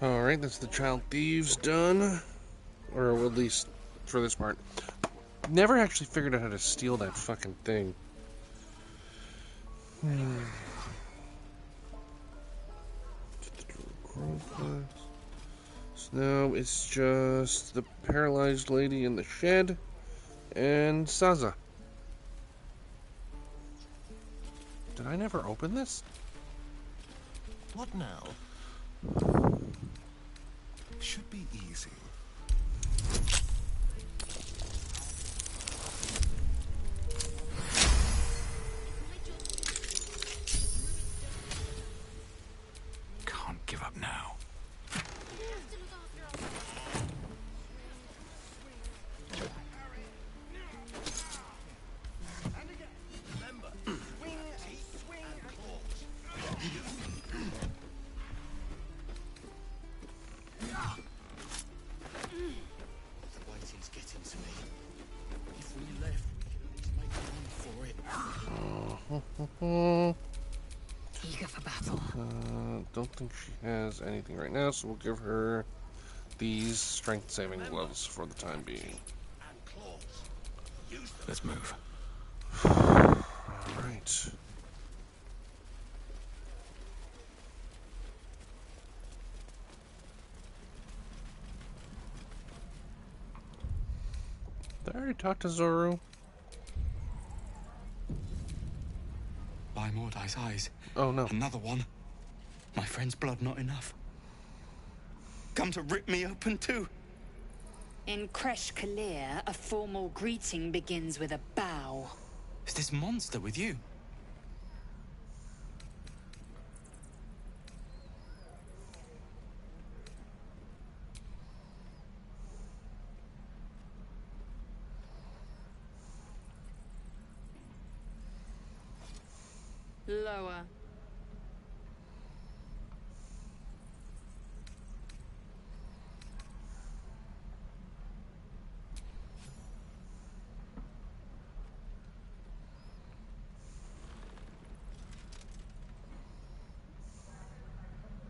Alright, that's the child thieves done. Or at least for this part. Never actually figured out how to steal that fucking thing. So now it's just the paralyzed lady in the shed and Saza. Did I never open this? What now? Should be easy. Can't give up now. Eager for battle. Don't think she has anything right now, so we'll give her these strength saving gloves for the time being. Let's move. Alright. Did I already talk to Zoru? By Mordai's eyes. Oh no. Another one. My friend's blood not enough. Come to rip me open too. In Kresh Kalir, a formal greeting begins with a bow. Is this monster with you? Lower.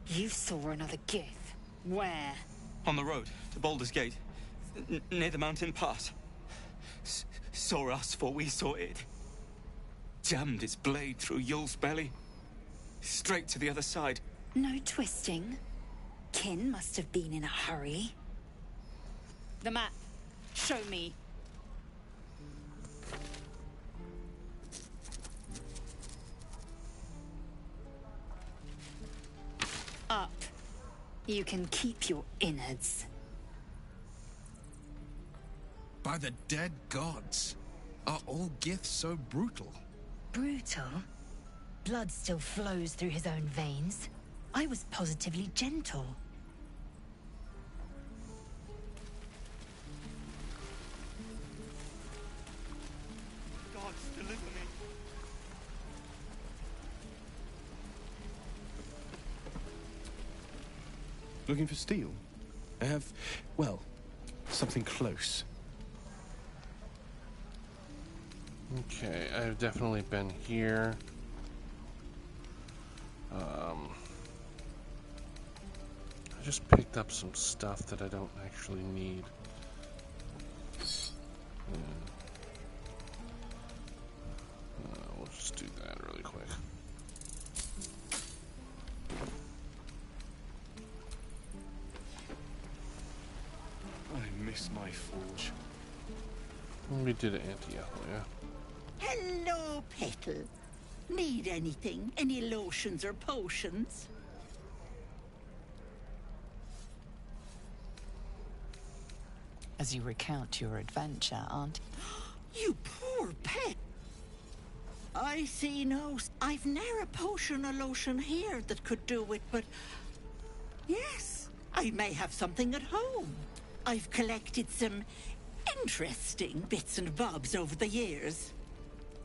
You saw another Gith. Where? On the road to Baldur's Gate, near the mountain pass. Saw us before we saw it. Jammed its blade through Yul's belly. Straight to the other side. No twisting. Kin must have been in a hurry. The map. Show me. Up. You can keep your innards. By the dead gods. Are all Giths so brutal? Brutal? Blood still flows through his own veins. I was positively gentle. Gods, deliver me. Looking for steel? I have, well, something close. Okay, I've definitely been here. I just picked up some stuff that I don't actually need. We'll just do that really quick. I miss my forge. We did it, Auntie yeah. Hello, Petal. Need anything? Any lotions or potions? As you recount your adventure, Aunt. You poor pet. I see no... I've ne'er a potion or lotion here that could do it, but... Yes, I may have something at home. I've collected some interesting bits and bobs over the years.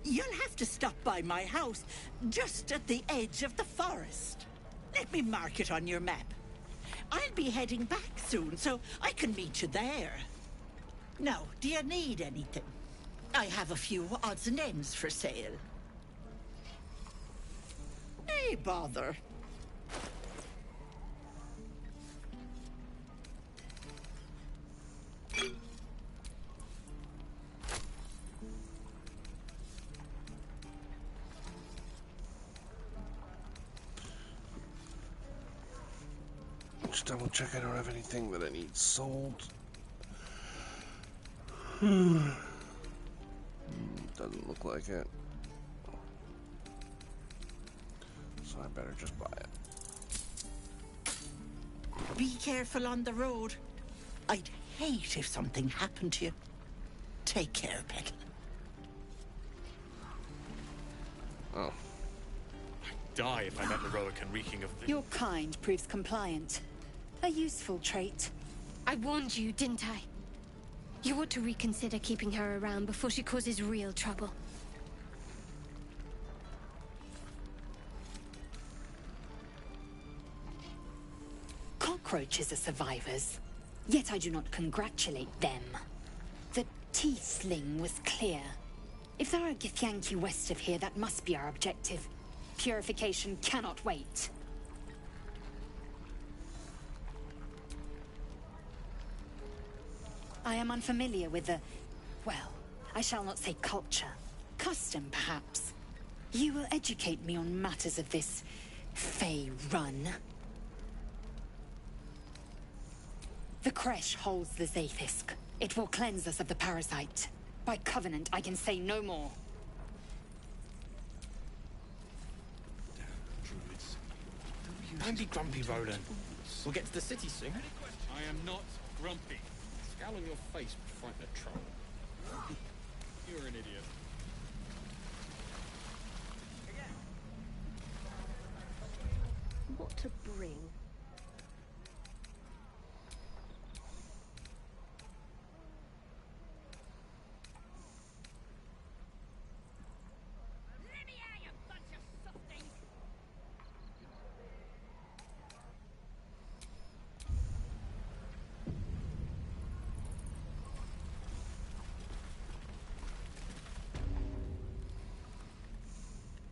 You'll have to stop by my house, just at the edge of the forest. Let me mark it on your map. I'll be heading back soon, so I can meet you there. Now, do you need anything? I have a few odds and ends for sale. Hey, bother. Just double check I don't have anything that I need sold. Doesn't look like it. So I better just buy it. Be careful on the road. I'd hate if something happened to you. Take care, Petal. Oh. I'd die if I met heroic and reeking of the... Your kind proves compliant. A useful trait. I warned you, didn't I? You ought to reconsider keeping her around before she causes real trouble. Cockroaches are survivors, yet I do not congratulate them. The tiefling was clear. If there are Githyanki west of here, that must be our objective. Purification cannot wait. I am unfamiliar with the... well, I shall not say culture. Custom, perhaps. You will educate me on matters of this... Fey run. The creche holds the Zaithisk. It will cleanse us of the parasite. By covenant, I can say no more. Don't be grumpy, Roland. We'll get to the city soon. I am not grumpy. Scowl on your face would frighten a troll. You're an idiot. What to bring?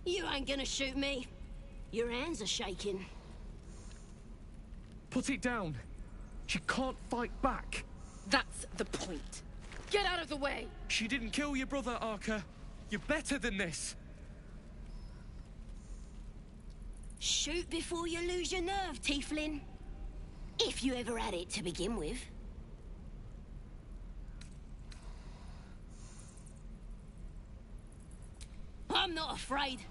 You ain't gonna shoot me. Your hands are shaking. Put it down. She can't fight back. That's the point. Get out of the way! She didn't kill your brother, Arca. You're better than this. Shoot before you lose your nerve, Tiefling. If you ever had it to begin with. I'm not afraid.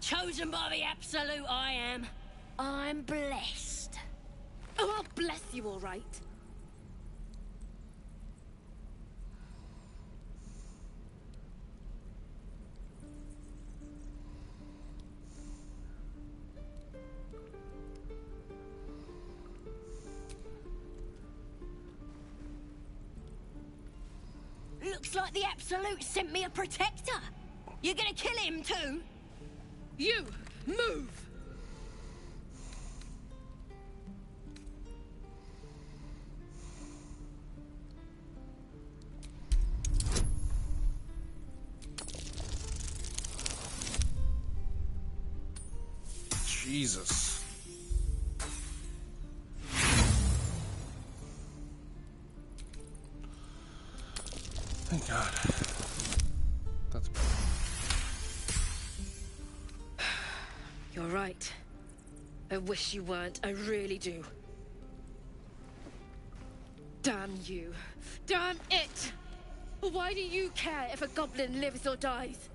Chosen by the Absolute, I am. I'm blessed. Oh, I'll bless you, all right. Looks like the Absolute sent me a protector. You're gonna kill him too? You, move! Jesus. Thank God. That's better. You're right. I wish you weren't. I really do. Damn you. Damn it! Why do you care if a goblin lives or dies?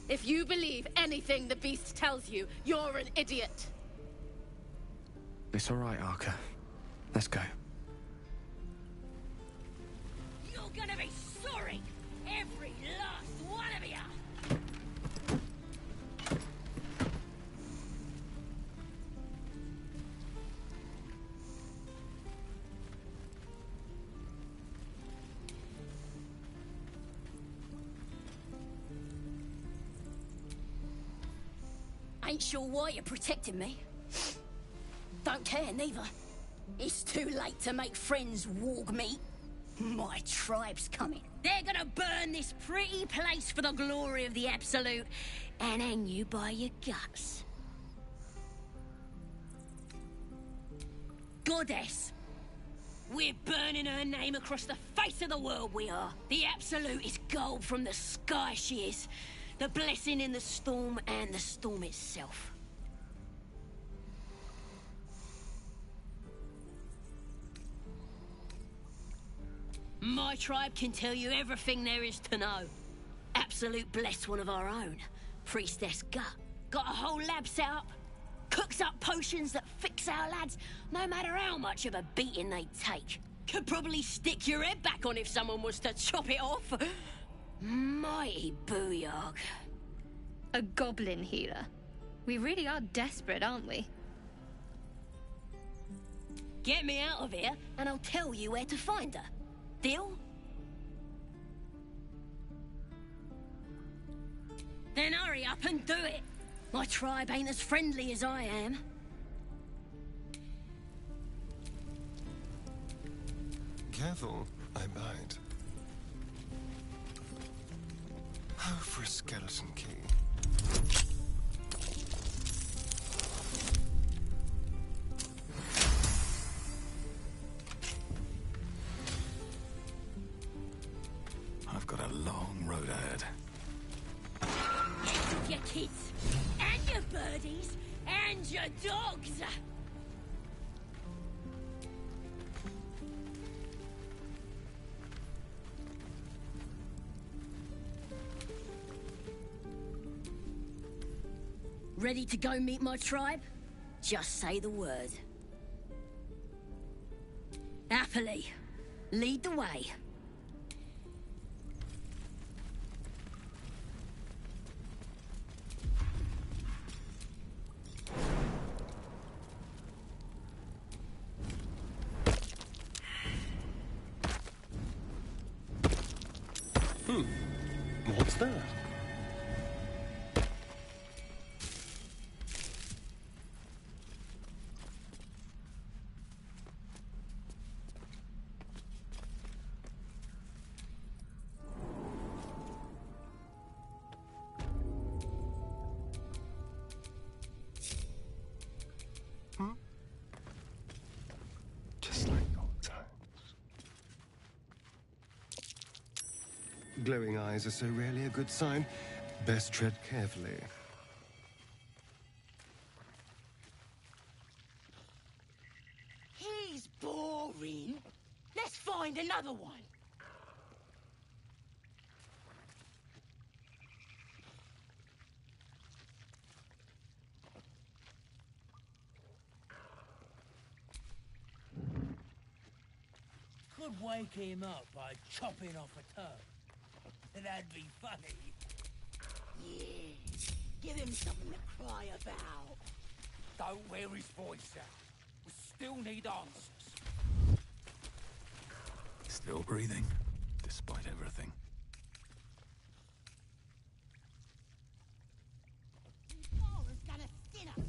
If you believe anything the beast tells you, you're an idiot. It's all right, Arca. Let's go. You're gonna be sorry! Every last one of you! Ain't sure why you're protecting me. Don't care, neither. It's too late to make friends, warg meat. My tribe's coming. They're gonna burn this pretty place for the glory of the Absolute and hang you by your guts. Goddess. We're burning her name across the face of the world, we are. The Absolute is gold from the sky, she is. The blessing in the storm and the storm itself. My tribe can tell you everything there is to know. Absolute blessed one of our own. Priestess Gut. Got a whole lab set up. Cooks up potions that fix our lads, no matter how much of a beating they take. Could probably stick your head back on if someone was to chop it off. Mighty booyog. A goblin healer. We really are desperate, aren't we? Get me out of here, and I'll tell you where to find her. Deal? Then hurry up and do it. My tribe ain't as friendly as I am. Careful, I bite. Oh, for a skeleton key. I've got a long road ahead. Your kids, and your birdies, and your dogs. Ready to go meet my tribe? Just say the word. Happily, lead the way. What's that? Just like old times. Glowing eyes are so rarely a good sign. Best tread carefully. He's boring. Let's find another one. Could wake him up by chopping off a toe. That'd be funny. Yeah. Give him something to cry about. Don't wear his voice out. We still need answers. Still breathing, despite everything. Laura's gonna skin us.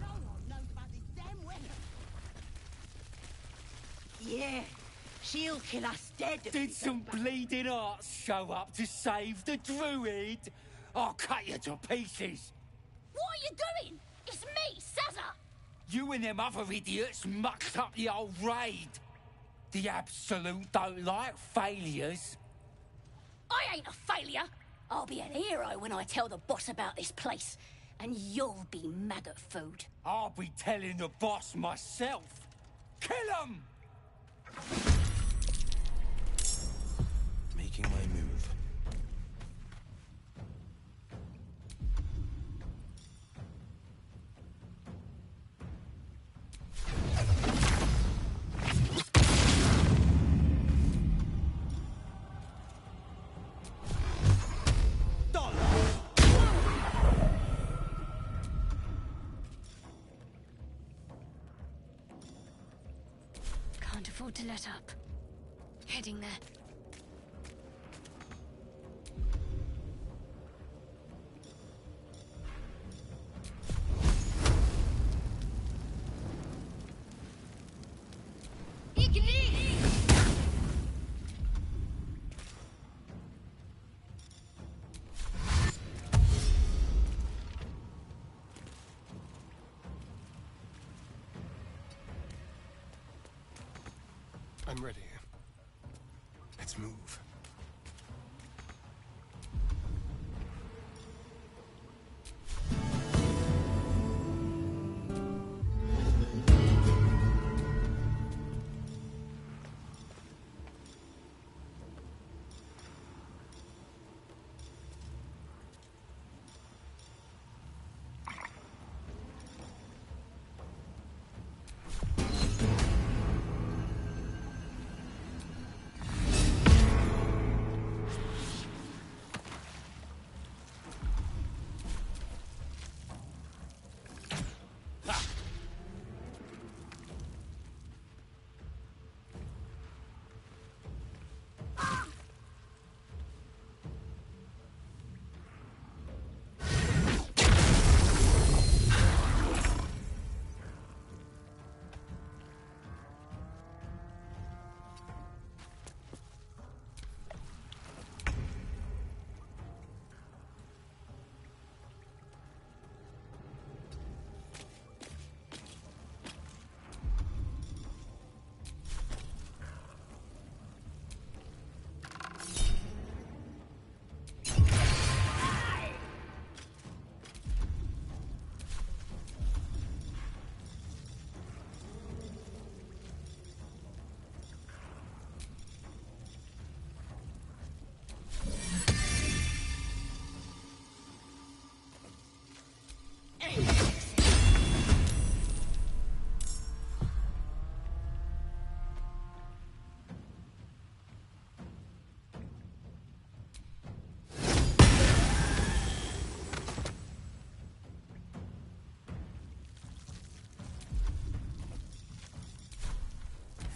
No one knows about this damn weapon. Yeah. She'll kill us dead. Did some bleeding arts show up to save the druid? I'll cut you to pieces. What are you doing? It's me, Sazza! You and them other idiots mucked up the old raid. The Absolute don't like failures. I ain't a failure. I'll be an hero when I tell the boss about this place. And you'll be maggot food. I'll be telling the boss myself. Kill him! Making my move. Can't afford to let up. Heading there. I'm ready. Let's move.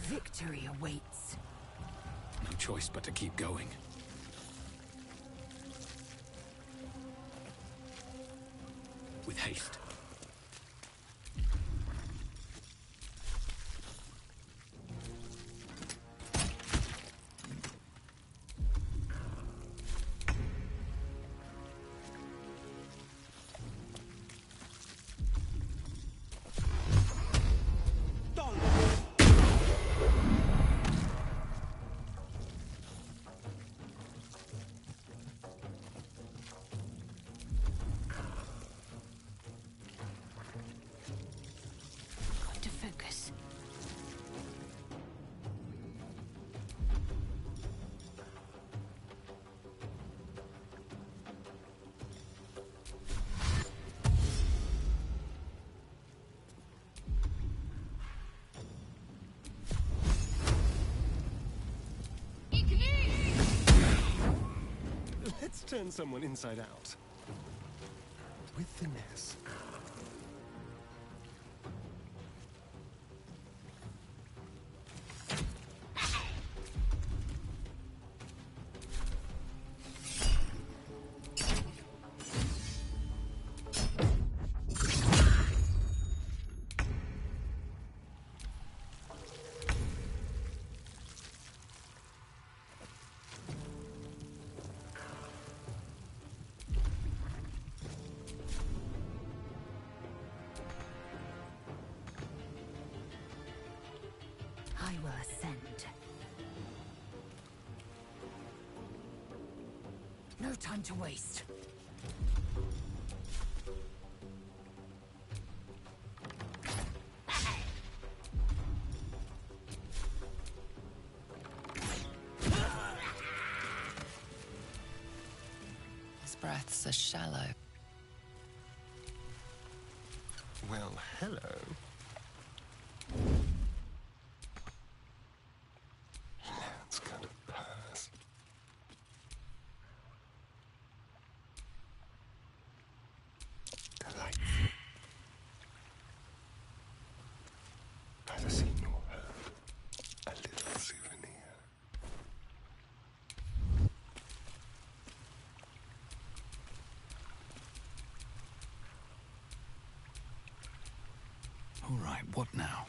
Victory awaits. No choice but to keep going. With haste. To focus. Let's turn someone inside out. With finesse. I will ascend. No time to waste. His breaths are shallow. Well, hello. That's kind of pass. Delightful. Neither seen nor heard. A little souvenir. All right, what now?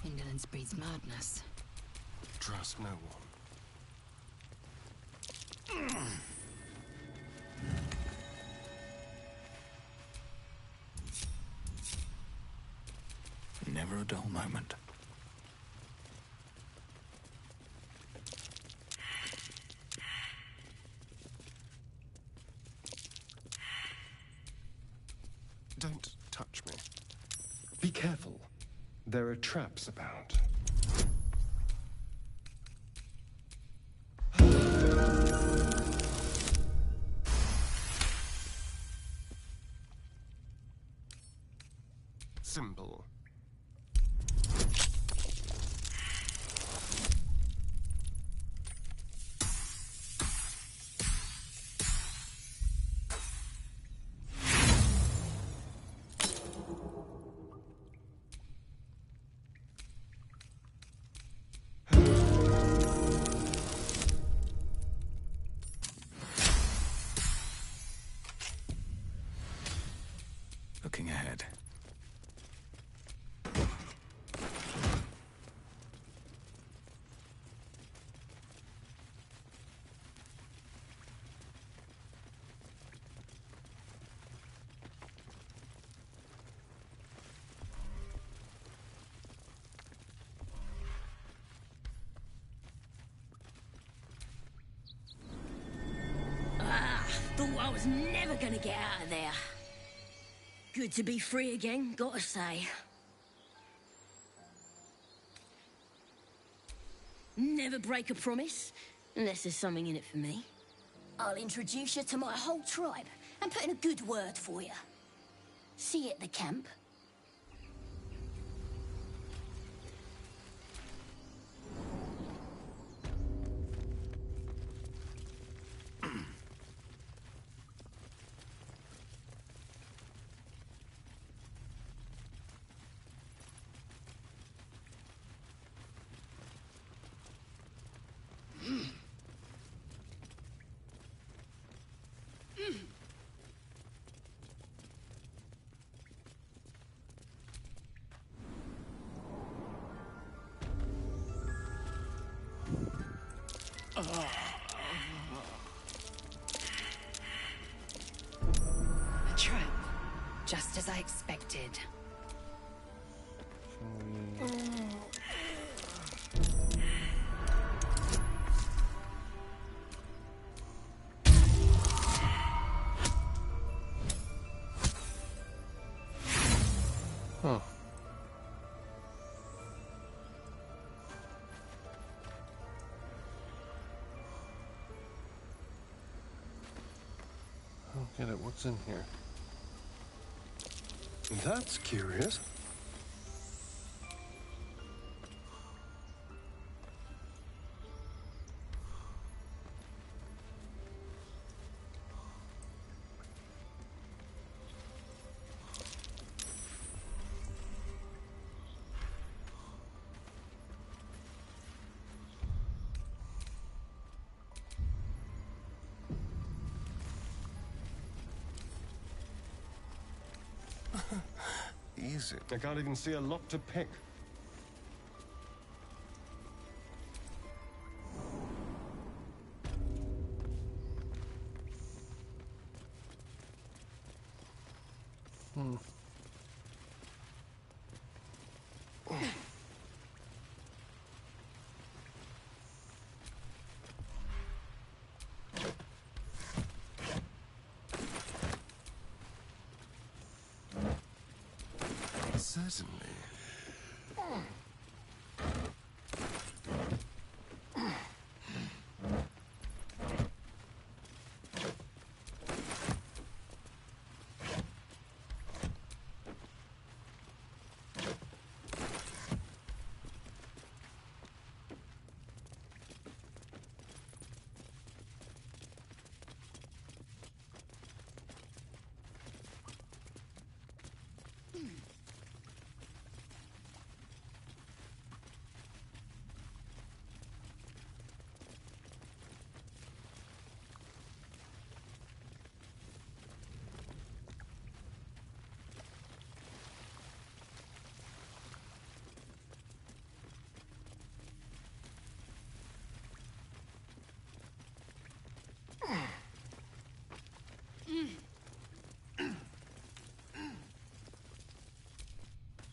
Indolence breeds madness. Trust no one. Never a dull moment. Don't touch me. Be careful. There are traps about. Simple. Looking ahead. Thought I was never gonna get out of there. Good to be free again, gotta say. Never break a promise, unless there's something in it for me. I'll introduce you to my whole tribe and put in a good word for you. See you at the camp. A trap. Just as I expected. Huh. I don't get it. What's in here? That's curious. Easy. I can't even see a lock to pick. Certainly.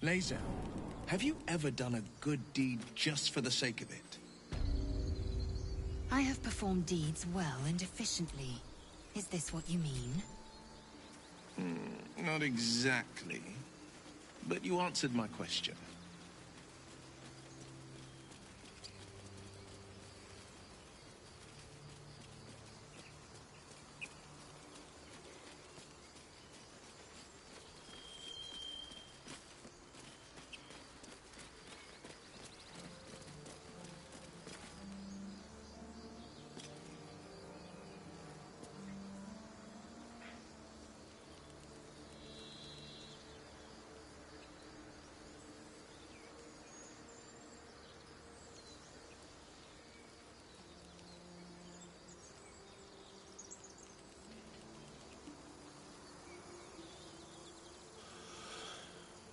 Laser, have you ever done a good deed just for the sake of it? I have performed deeds well and efficiently. Is this what you mean? Not exactly. But you answered my question.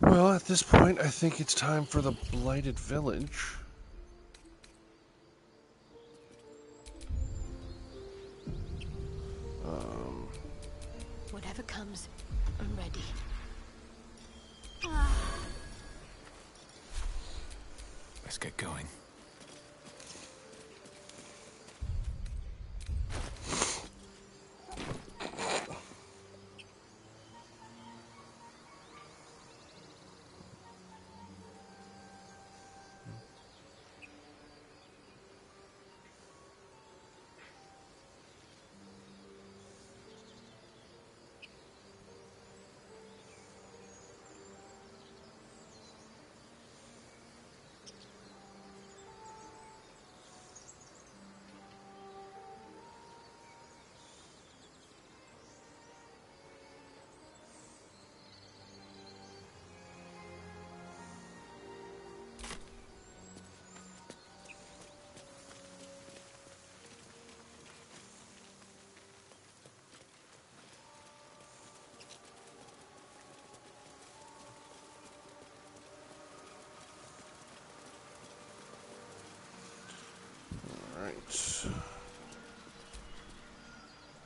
Well, at this point, I think it's time for the Blighted Village. Whatever comes, I'm ready. Let's get going. Alright.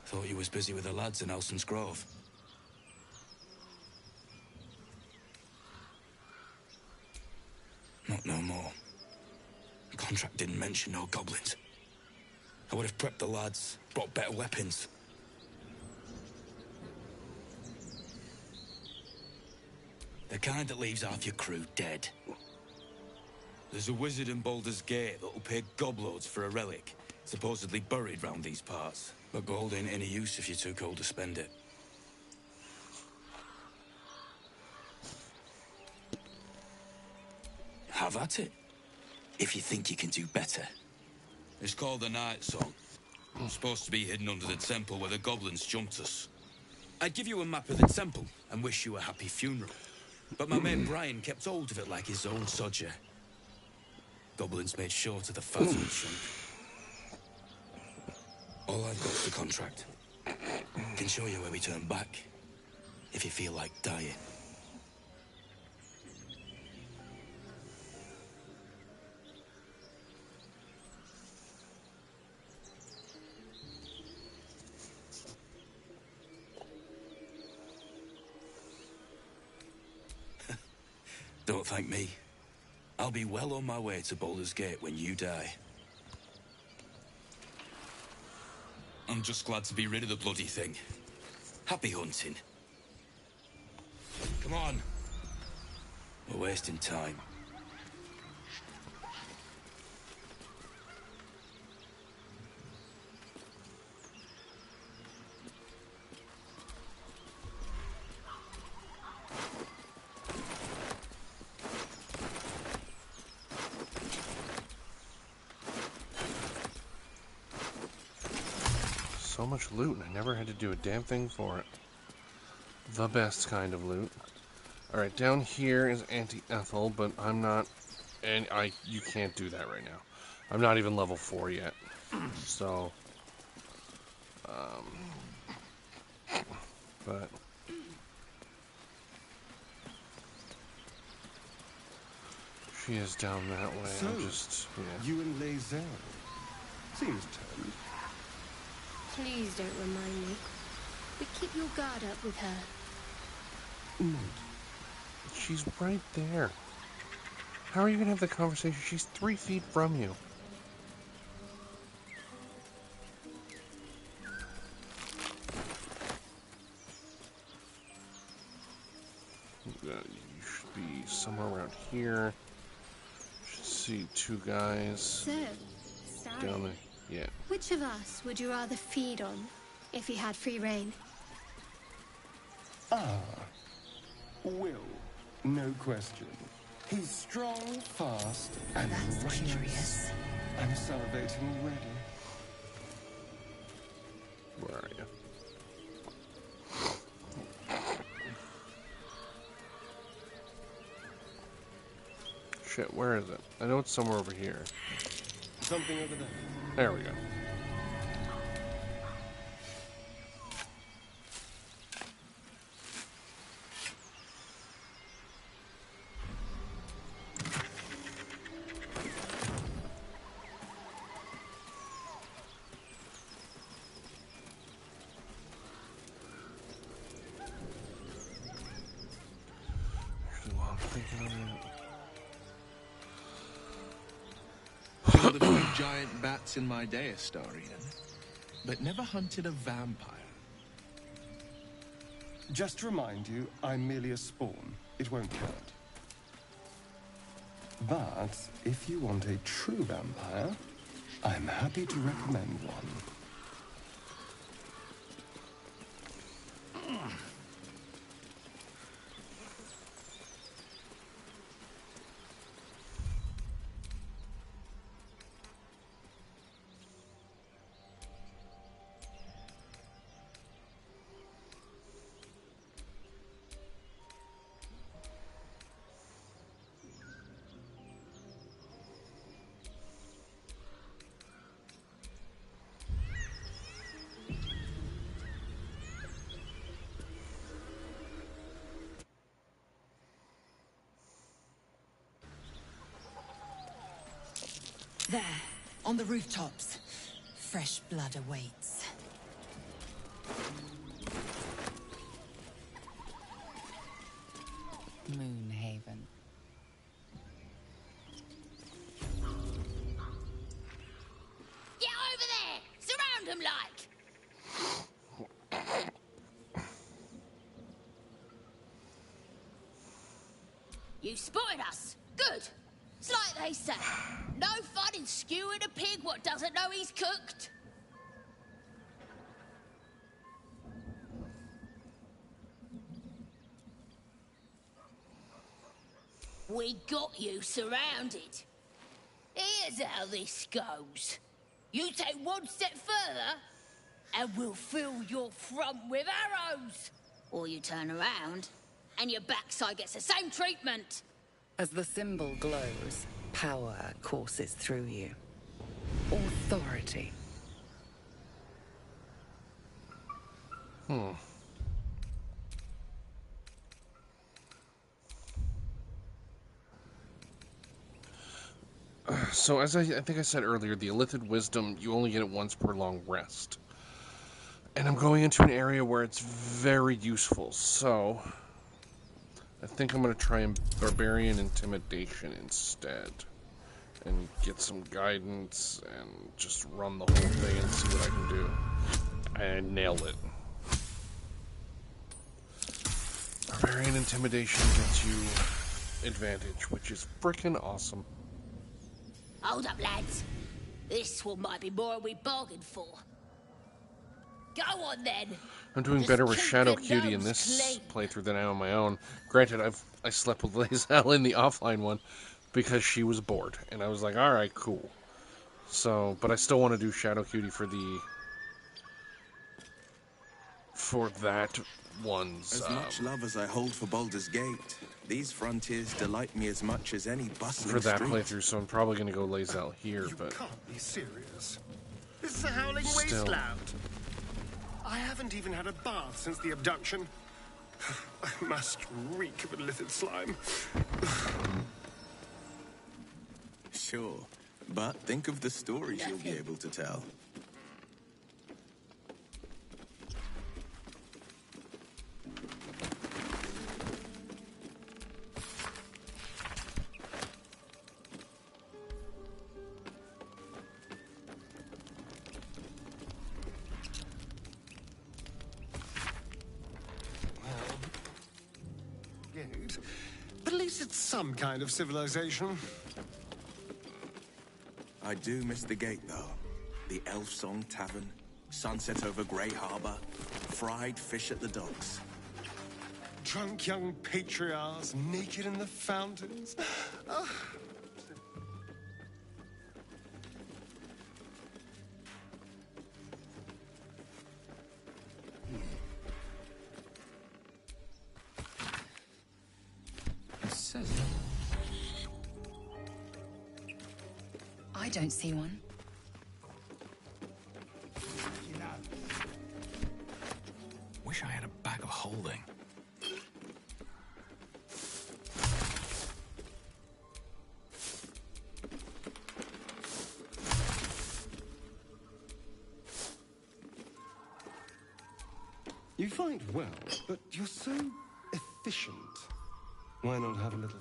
Thought you was busy with the lads in Elson's Grove. Not no more. The contract didn't mention no goblins. I would have prepped the lads, brought better weapons. The kind that leaves half your crew dead. There's a wizard in Baldur's Gate that'll pay gobloads for a relic, supposedly buried round these parts. But gold ain't any use if you're too cold to spend it. Have at it, if you think you can do better. It's called the Night Song. It's supposed to be hidden under the temple where the goblins jumped us. I'd give you a map of the temple and wish you a happy funeral. But my mate Brian kept hold of it like his own sodger. Goblins made short of the fat old chunk. All I've got's the contract. Can show you where we turn back, if you feel like dying. Don't thank me. I'll be well on my way to Baldur's Gate when you die. I'm just glad to be rid of the bloody thing. Happy hunting. Come on. We're wasting time. So much loot, and I never had to do a damn thing for it. The best kind of loot. Alright, down here is Anti-Ethel, but I'm not... And you can't do that right now. I'm not even level 4 yet. So... but... She is down that way. So, I'm just... yeah. you and Lae'zel. Seems turned. Please don't remind me. But keep your guard up with her. Not She's right there. How are you gonna have the conversation? She's 3 feet from you. You should be somewhere around here. Should see 2 guys. So, down there. Yeah. Which of us would you rather feed on if you had free reign? Will, no question. He's strong, fast, and That's righteous. curious. I'm salivating already. Where are you? Shit, where is it? I know it's somewhere over here. Something over there. There we go. Killed a few giant bats in my day, Astarian, but never hunted a vampire. Just to remind you, I'm merely a spawn. It won't count. But if you want a true vampire, I'm happy to recommend one. There, on the rooftops. Fresh blood awaits. Moonhaven. Get over there! Surround him like! You spotted us. Good. It's like they say. No fun in skewing a pig what doesn't know he's cooked. We got you surrounded. Here's how this goes. You take one step further, and we'll fill your front with arrows. Or you turn around, and your backside gets the same treatment. As the symbol glows, power courses through you. Authority. So, as I think I said earlier, the Illithid Wisdom, you only get it once per long rest. And I'm going into an area where it's very useful, so I think I'm going to try Barbarian Intimidation instead. And get some guidance and just run the whole thing and see what I can do. And nailed it. Barbarian Intimidation gets you advantage, which is freaking awesome. Hold up, lads. This one might be more than we bargained for. Go on, then. I'm doing Just better with keep Shadow your Cutie in nose this clean. playthrough than I am on my own. Granted, I slept with Lae'zel in the offline one because she was bored, and I was like, all right, cool. So, but I still want to do Shadow Cutie for that one's. As much love as I hold for Baldur's Gate, these frontiers delight me as much as any bustling For that street. playthrough, so I'm probably going to go Lae'zel here, but Can't be serious. This is a howling Still. wasteland. I haven't even had a bath since the abduction. I must reek of illithid slime. Sure, but think of the stories you'll be able to tell. some kind of civilization. I do miss the gate, though. The Elf Song Tavern, sunset over Grey Harbor, fried fish at the docks. Drunk young patriarchs, naked in the fountains. Ah. I don't see one. Wish I had a bag of holding. You fight well, but you're so efficient. Why not have a little...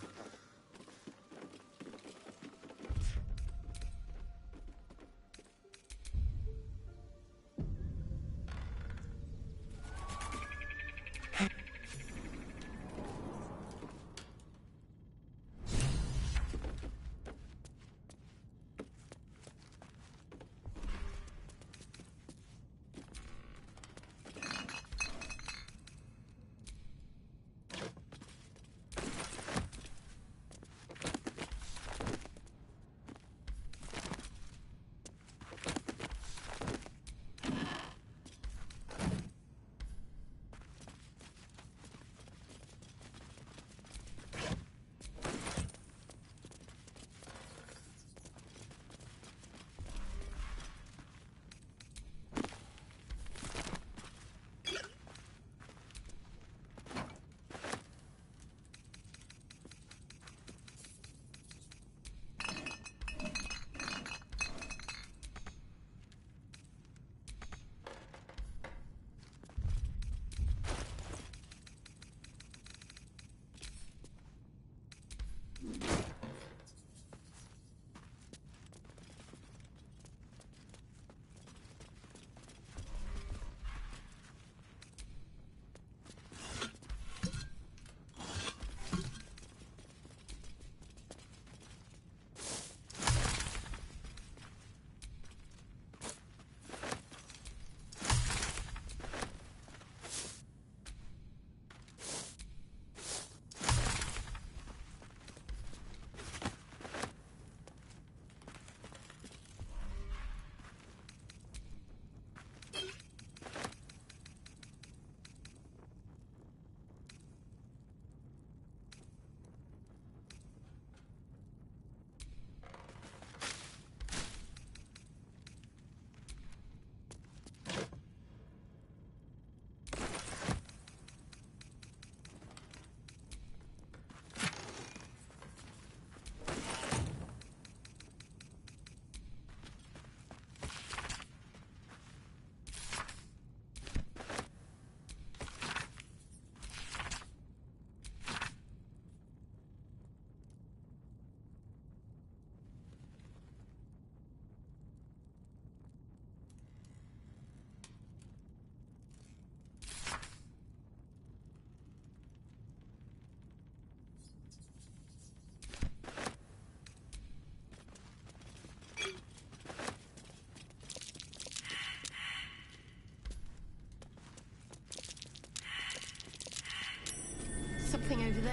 Something over there.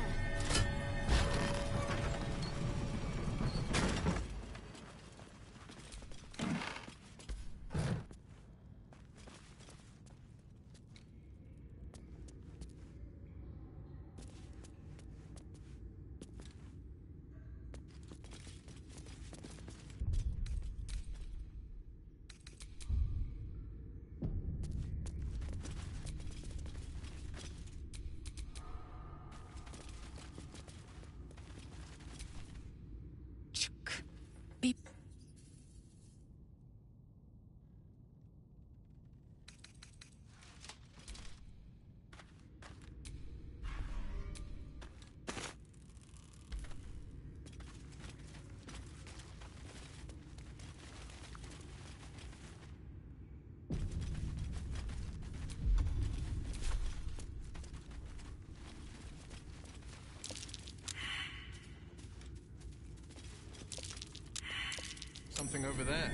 something over there.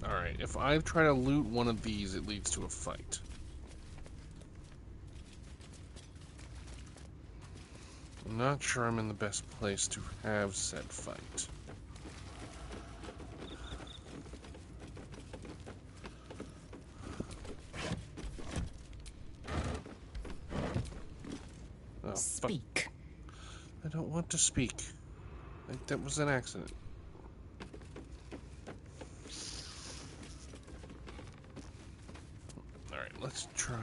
Alright, if I try to loot one of these, it leads to a fight. I'm not sure I'm in the best place to have said fight. Oh, Speak. I don't want to speak. That was an accident. Alright, let's try.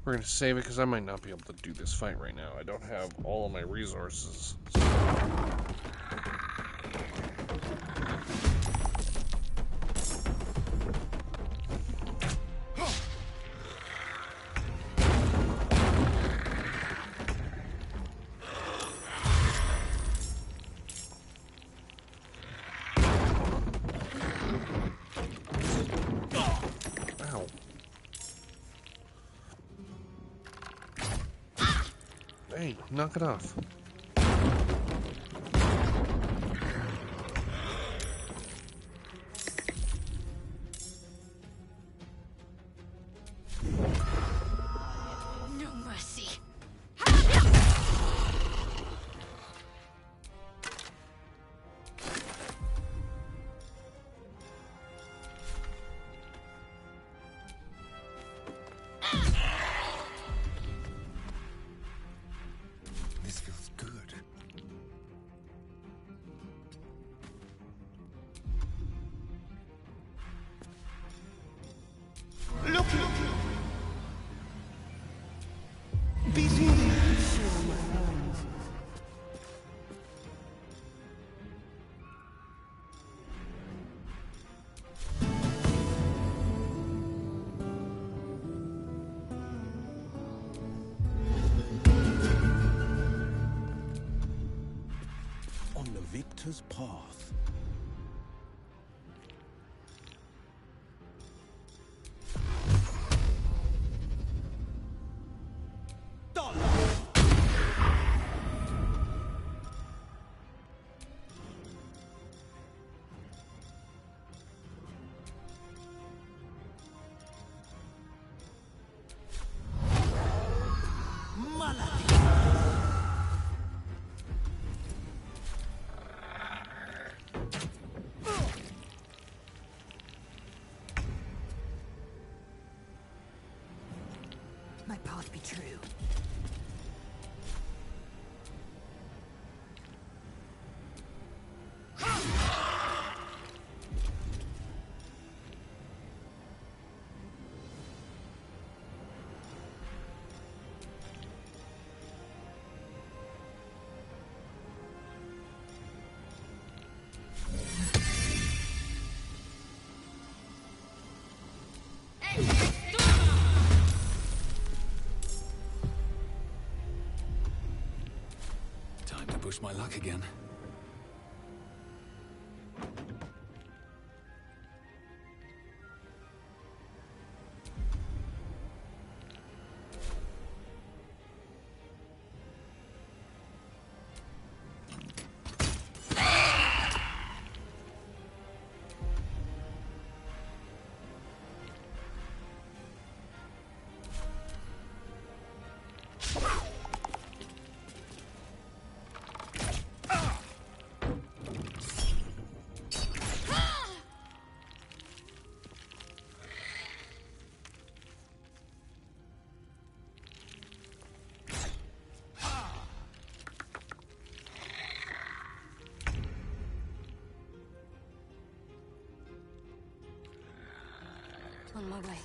We're going to save it because I might not be able to do this fight right now. I don't have all of my resources. Hey, knock it off. No mercy. This feels good. Look! Beating my hands. On the victor's path. My path be true. Time to push my luck again. On my way.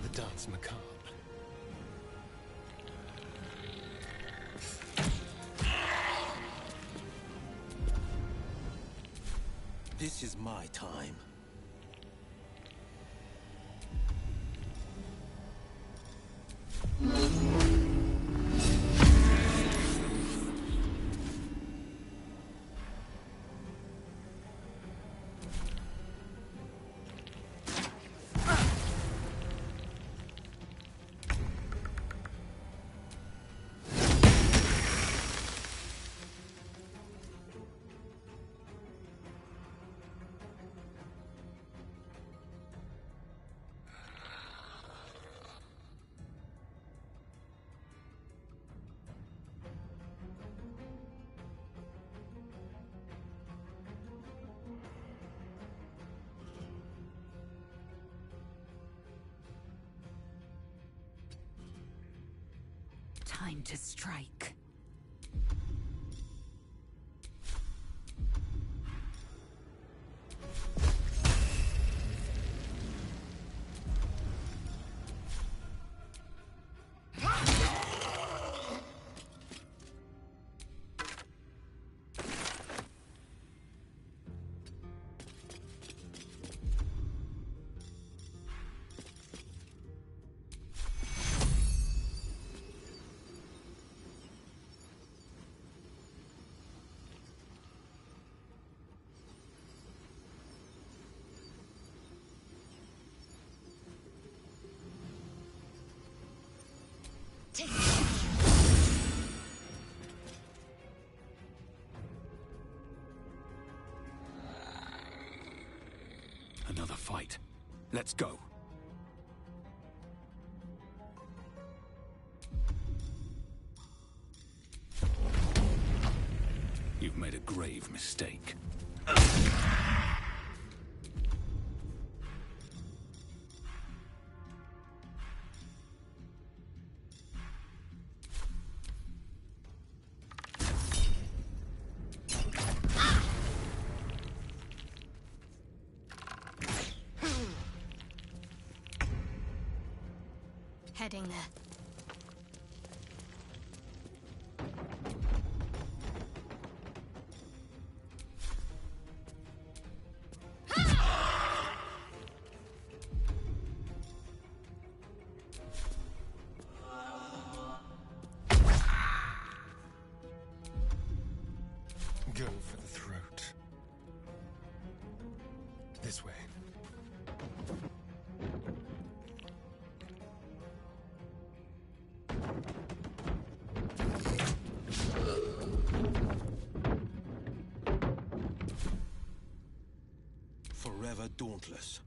The dance macabre. This is my time. Time to strike. Another fight. Let's go. You've made a grave mistake. Heading there. Go for the throat. This way. Forever dauntless.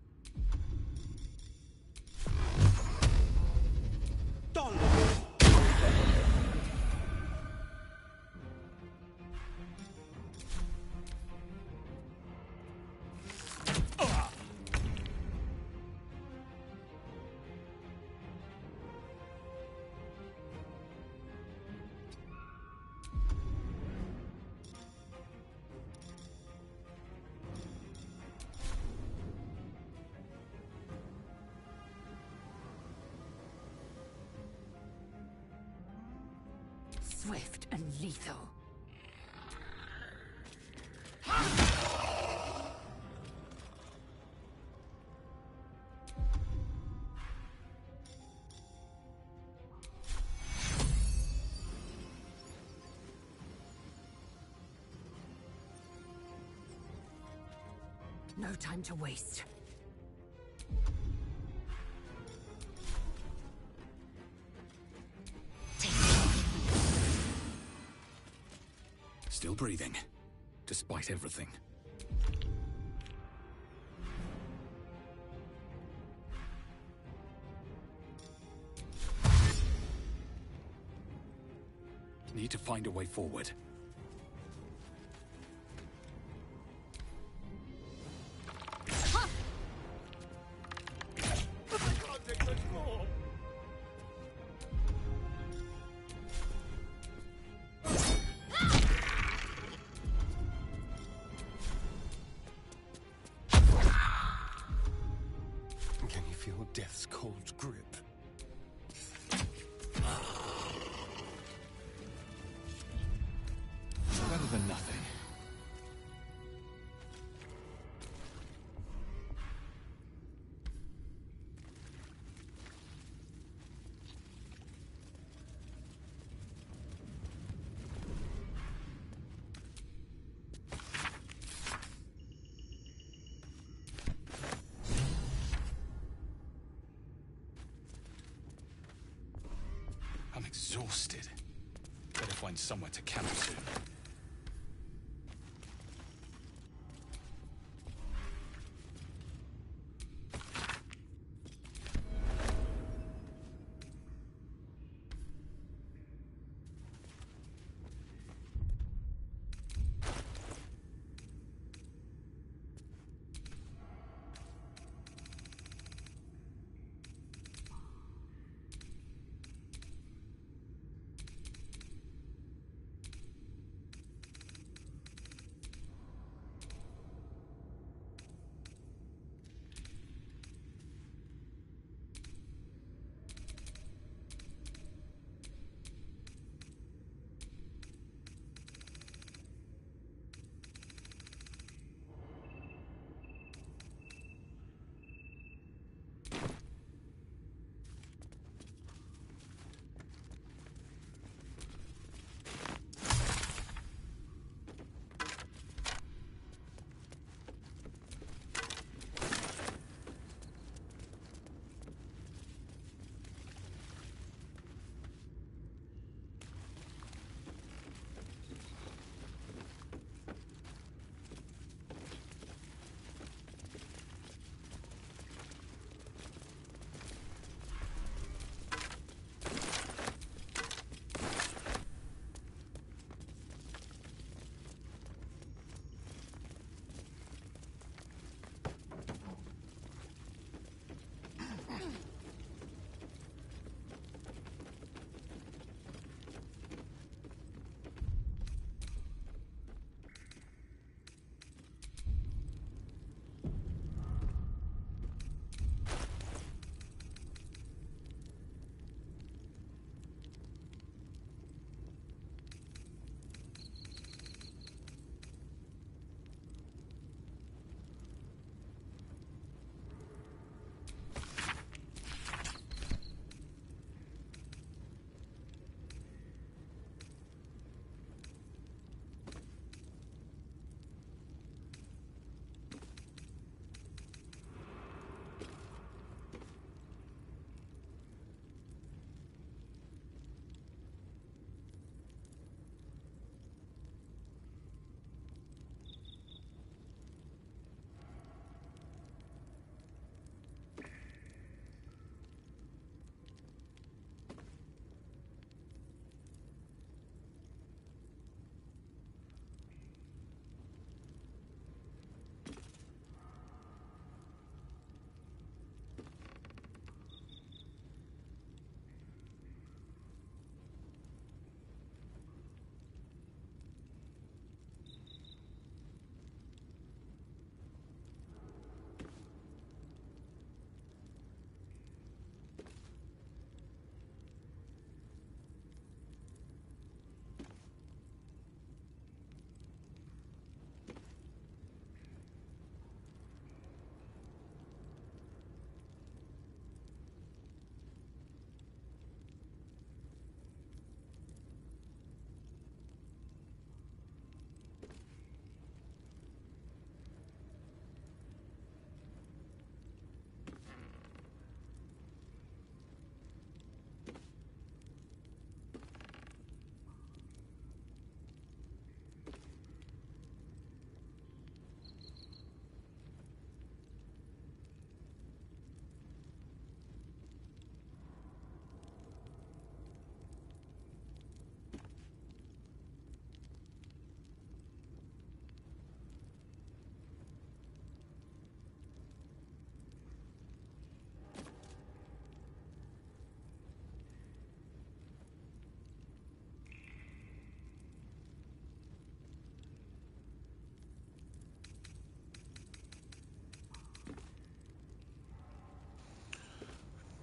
Swift and lethal. No time to waste. Still breathing, despite everything. Need to find a way forward. Can you feel death's cold grip? I'm exhausted. Better find somewhere to camp soon.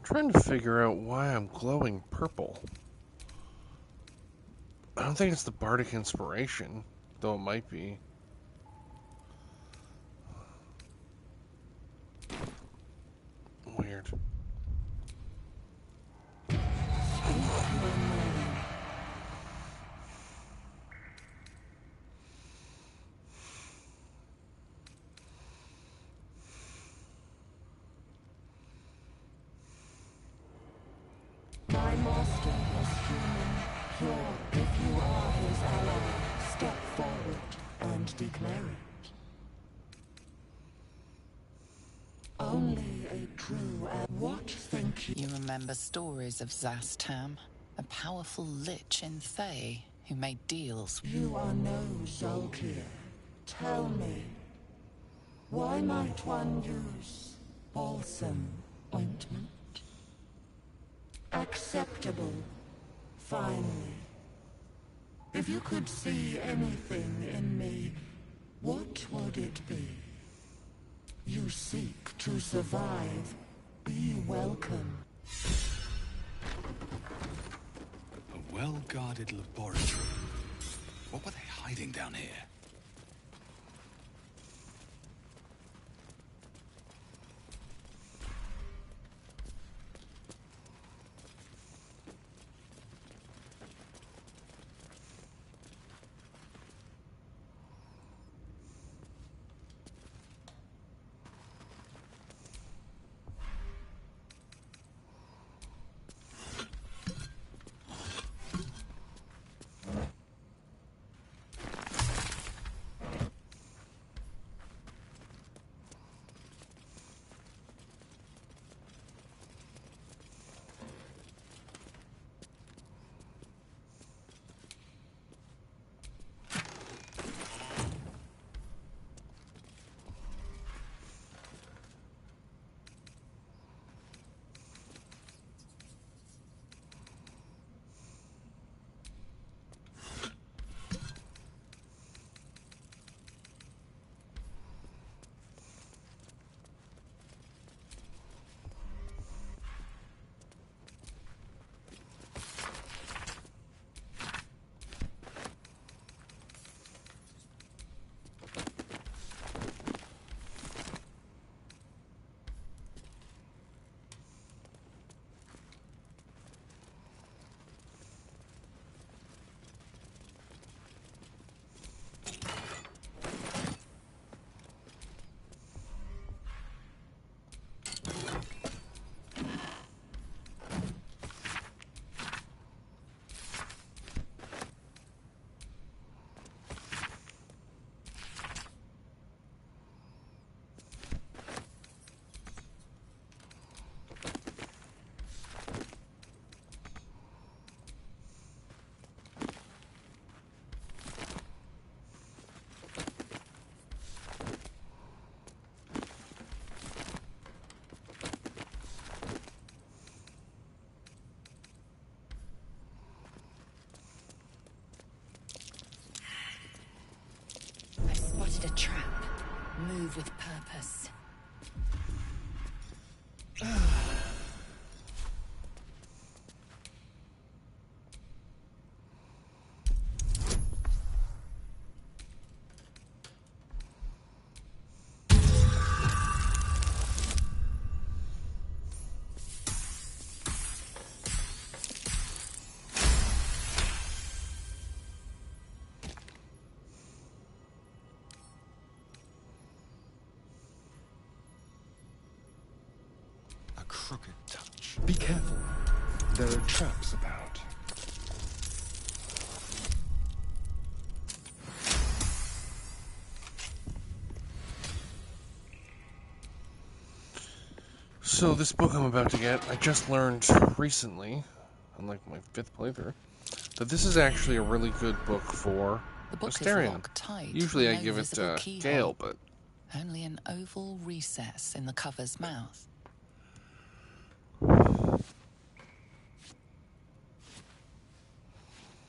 Trying to figure out why I'm glowing purple. I don't think it's the bardic inspiration, though it might be. Weird. My master was true. What think you? You remember stories of Zastam, a powerful lich in Thay who made deals. You are no Zolkir. Tell me, why might one use balsam ointment? Acceptable, finally. If you could see anything in me, what would it be? You seek to survive. Be welcome. A well-guarded laboratory. What were they hiding down here? A trap. Move with purpose. Crooked touch. Be careful. There are traps about. So this book I'm about to get, I just learned recently, unlike my 5th playthrough, that this is actually a really good book for Asterion. Usually I give it Gale, but... Only an oval recess in the cover's mouth.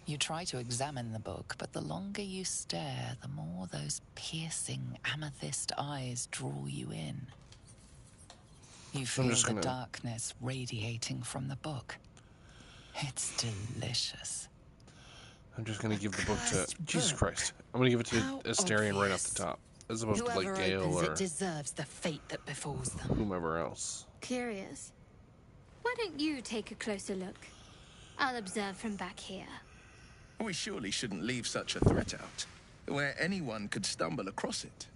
You try to examine the book, but the longer you stare, the more those piercing amethyst eyes draw you in. You feel the darkness radiating from the book. It's delicious. I'm just going to give the book to... Jesus Christ. I'm going to give it to Asterion right off the top. As opposed to like Gale or... it deserves the fate that befalls them. Whomever else. Curious. Why don't you take a closer look? I'll observe from back here. We surely shouldn't leave such a threat out, where anyone could stumble across it.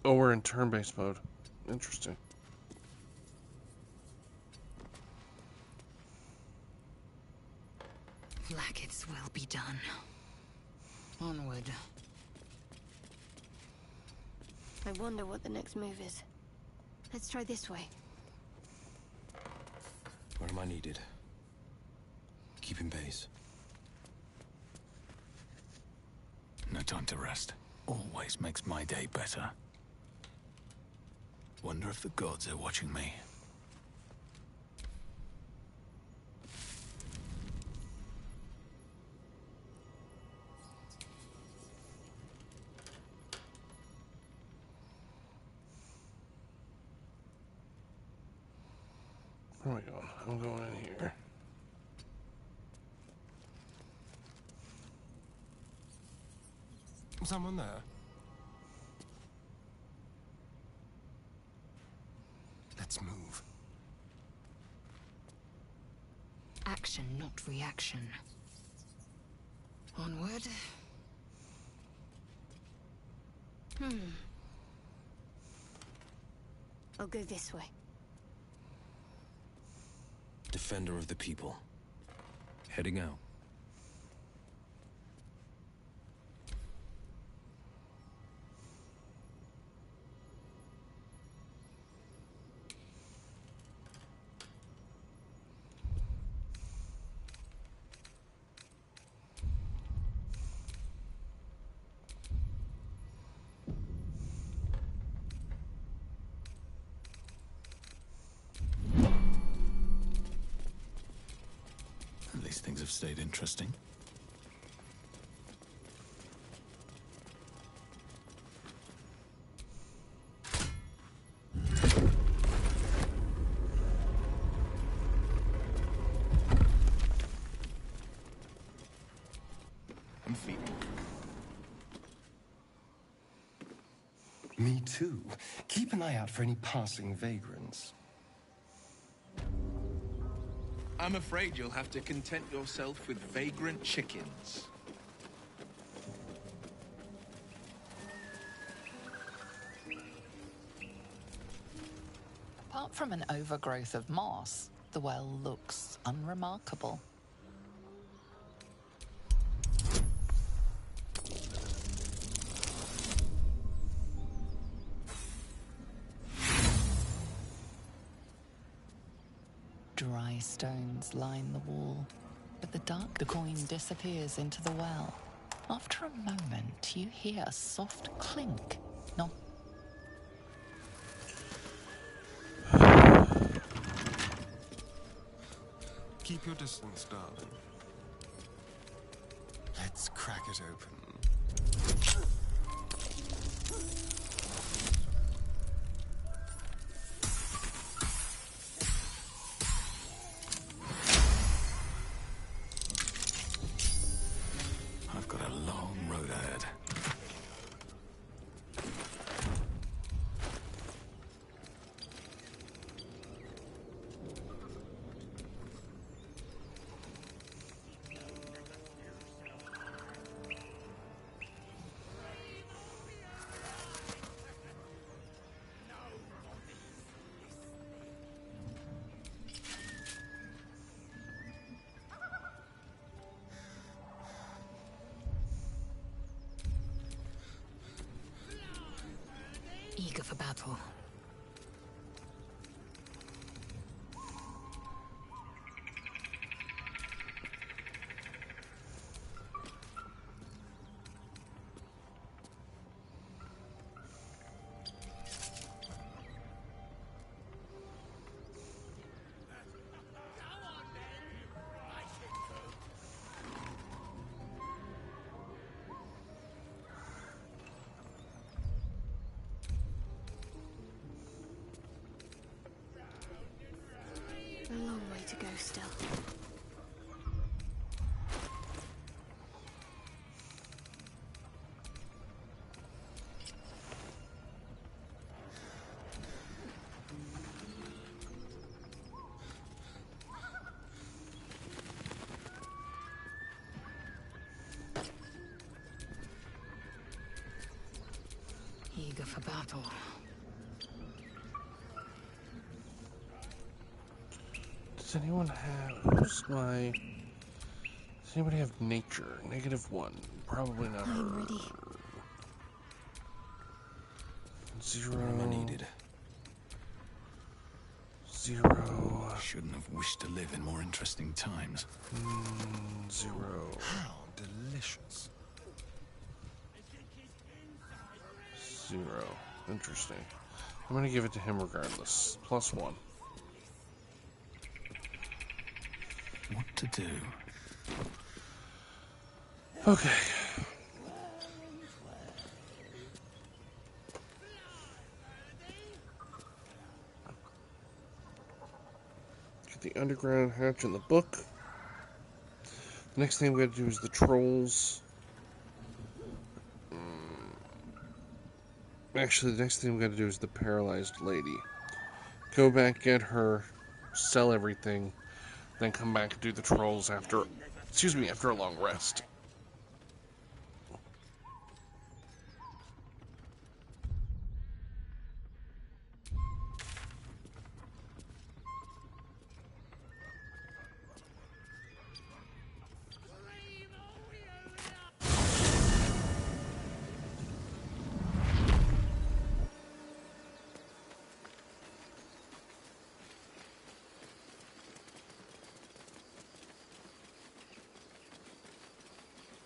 Oh, we're in turn-based mode. Interesting. Like its will be done. Onward. I wonder what the next move is. Let's try this way. Where am I needed? Keeping pace. No time to rest. Always makes my day better. Wonder if the gods are watching me. Where are we going? I'm going in here. Someone there? Let's move. Action, not reaction. Onward. I'll go this way. Defender of the people. Heading out. At least things have stayed interesting. I'm feeling. Me too. Keep an eye out for any passing vagrants. I'm afraid you'll have to content yourself with vagrant chickens. Apart from an overgrowth of moss, the well looks unremarkable. Dry stones line the wall, but the coin disappears into the well. After a moment, you hear a soft clink. Not Keep your distance, darling. Let's crack it open. I've got a long road ahead. Eager for battle. A long way to go still. eager for battle. Does anyone have... Does anybody have nature? -1. Probably not her. I'm ready. 0. Armor needed. 0. Shouldn't have wished to live in more interesting times. 0. How delicious. 0. Interesting. I'm gonna give it to him regardless. +1. What to do? Okay. Get the underground hatch in the book. The next thing we gotta do is the trolls. Actually, the next thing we gotta do is the paralyzed lady. Go back, get her, sell everything, then come back and do the trolls after a long rest.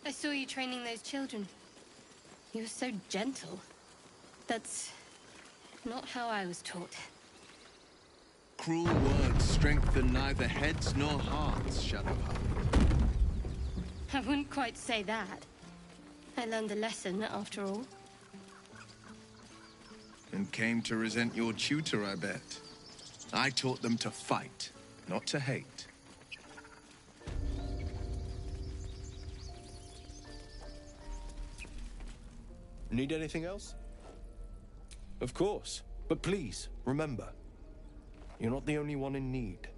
I saw you training those children. You were so gentle. That's not how I was taught. Cruel words strengthen neither heads nor hearts, Shadowheart. I wouldn't quite say that. I learned a lesson, after all. And came to resent your tutor, I bet. I taught them to fight, not to hate. Need anything else? Of course. But please, remember, you're not the only one in need.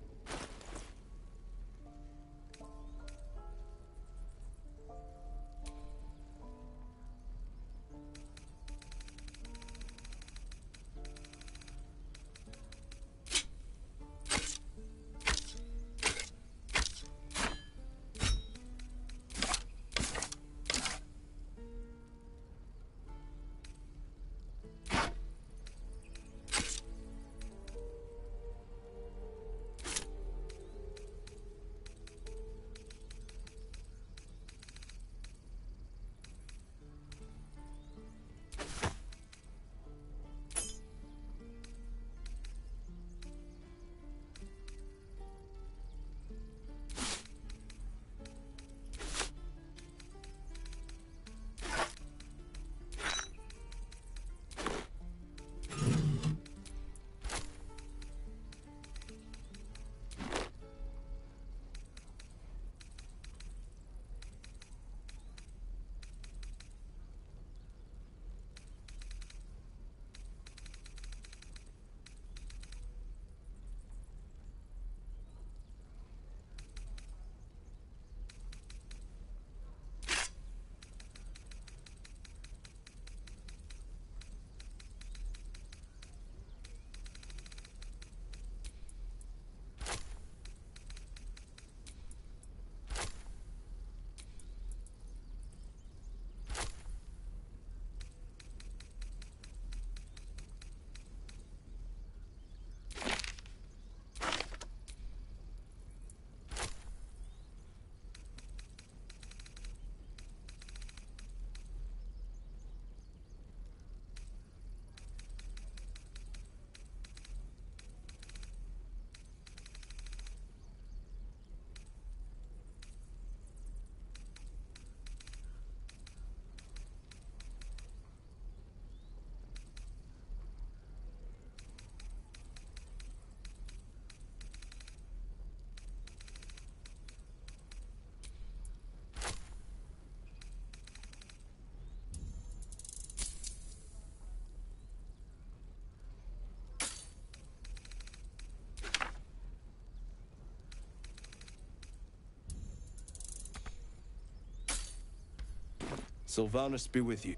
Sylvanus be with you.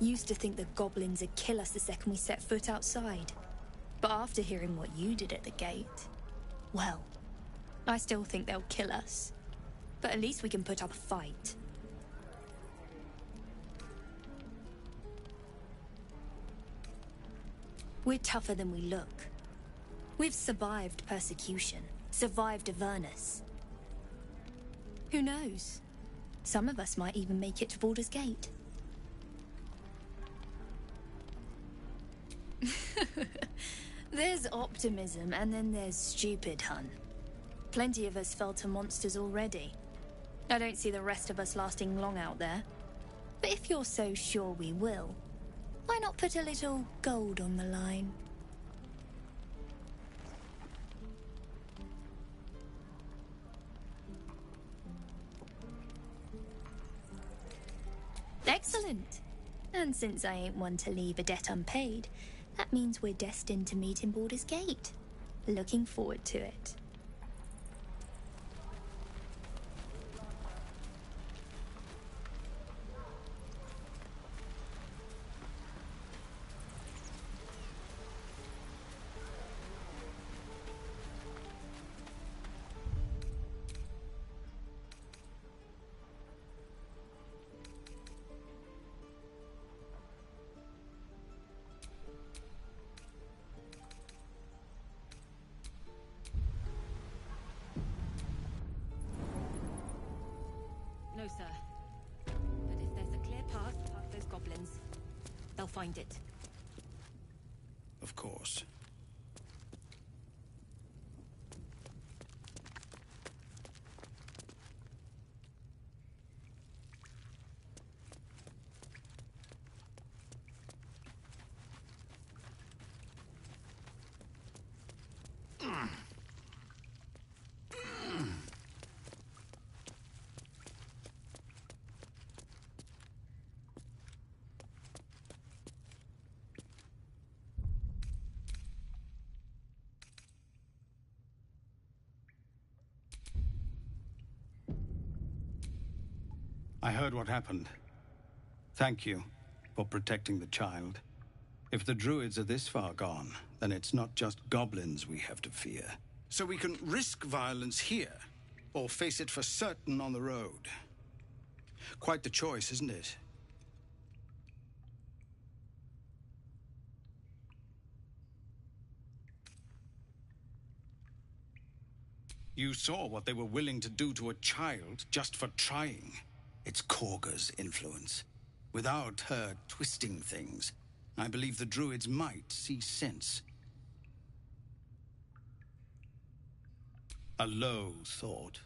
Used to think the goblins would kill us the second we set foot outside. But after hearing what you did at the gate, well, I still think they'll kill us. But at least we can put up a fight. We're tougher than we look. We've survived persecution, survived Avernus. Who knows? Some of us might even make it to Baldur's Gate. There's optimism, and then there's stupid, hun. Plenty of us fell to monsters already. I don't see the rest of us lasting long out there. But if you're so sure we will, why not put a little gold on the line? Excellent. And since I ain't one to leave a debt unpaid, that means we're destined to meet in Baldur's Gate. Looking forward to it. No, sir. But if there's a clear path past those goblins, they'll find it. Of course. I heard what happened. Thank you for protecting the child. If the druids are this far gone, then it's not just goblins we have to fear. So we can risk violence here, or face it for certain on the road. Quite the choice, isn't it? You saw what they were willing to do to a child just for trying. It's Korga's influence. Without her twisting things, I believe the druids might see sense. A low thought,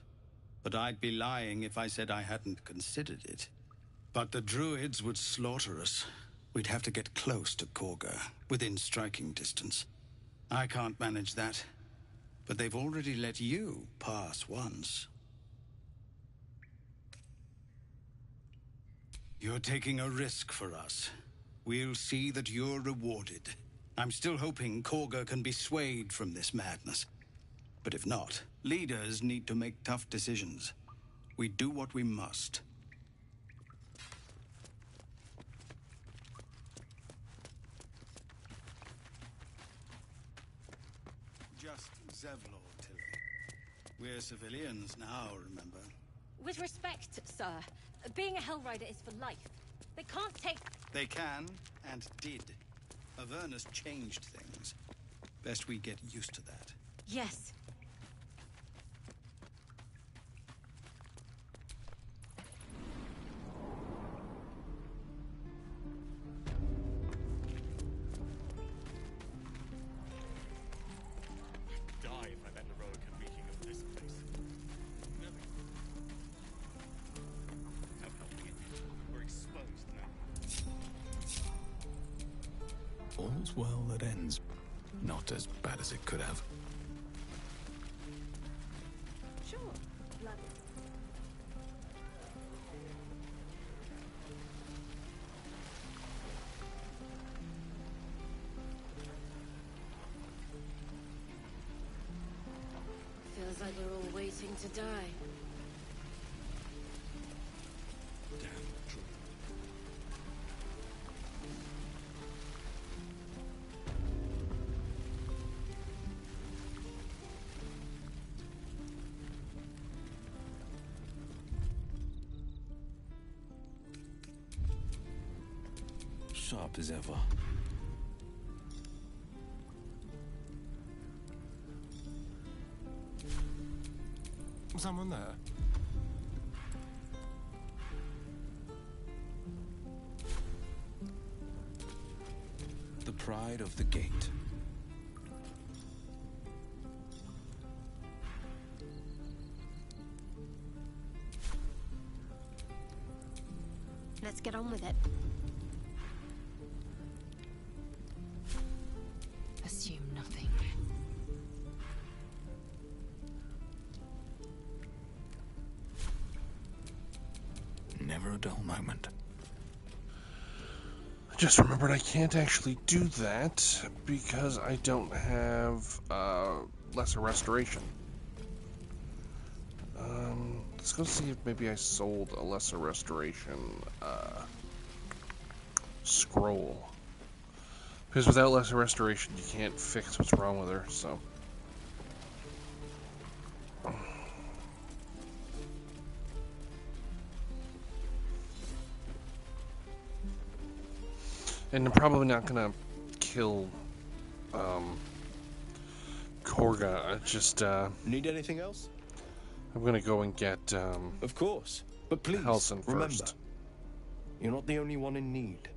but I'd be lying if I said I hadn't considered it. But the druids would slaughter us. We'd have to get close to Korga, within striking distance. I can't manage that, but they've already let you pass once. You're taking a risk for us. We'll see that you're rewarded. I'm still hoping Korga can be swayed from this madness. But if not, leaders need to make tough decisions. We do what we must. Just Zevlor, Tilly. We're civilians now, remember? With respect, sir, being a Hellrider is for life. They can't take... They can, and did. Avernus changed things. Best we get used to that. Yes. Die if I met the rogue and reeking of this place. No. No helping it. We're exposed now. All's well that ends. Not as bad as it could have. Sure. Love it. Feels like we're all waiting to die. sharp as ever. Someone there? The pride of the gate. Let's get on with it. Assume nothing. Never a dull moment. I just remembered I can't actually do that because I don't have lesser restoration. Let's go see if maybe I sold a lesser restoration scroll. Because without lesser restoration, you can't fix what's wrong with her, so. And I'm probably not gonna kill Korga. Just need anything else? I'm gonna go and get of course, but please Halsin remember, first. You're not the only one in need.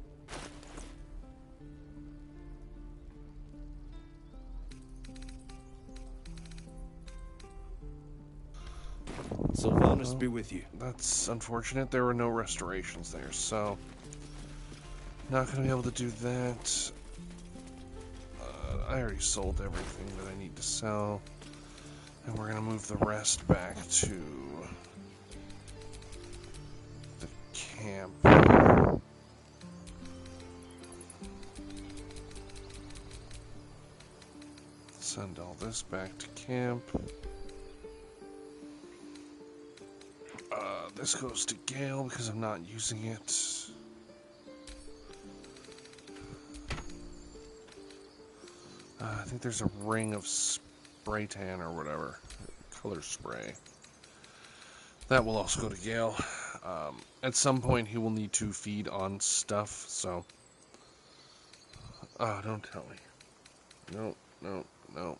Sylvanas be with you. That's unfortunate. There were no restorations there, so not gonna be able to do that. I already sold everything that I need to sell, and we're gonna move the rest back to the camp. Send all this back to camp. This goes to Gale because I'm not using it. I think there's a ring of spray tan or whatever, color spray. That will also go to Gale. At some point he will need to feed on stuff, so... don't tell me. No.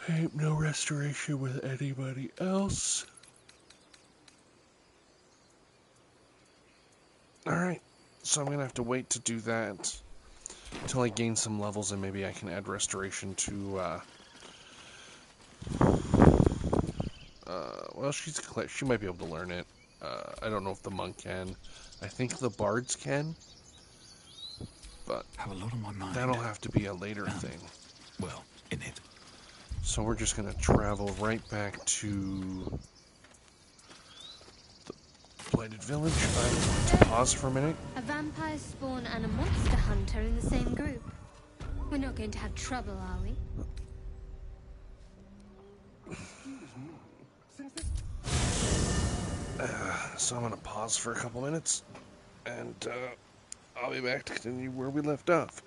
Ain't no restoration with anybody else. Alright, so I'm gonna have to wait to do that until I gain some levels, and maybe I can add restoration to, well, she might be able to learn it. I don't know if the monk can. I think the bards can, but have a lot on my mind. That'll have to be a later thing. Well, in it. So we're just gonna travel right back to the Blighted Village. I'm going to pause for a minute. A vampire spawn and a monster hunter in the same group. We're not going to have trouble, are we? So I'm gonna pause for a couple minutes, and I'll be back to continue where we left off.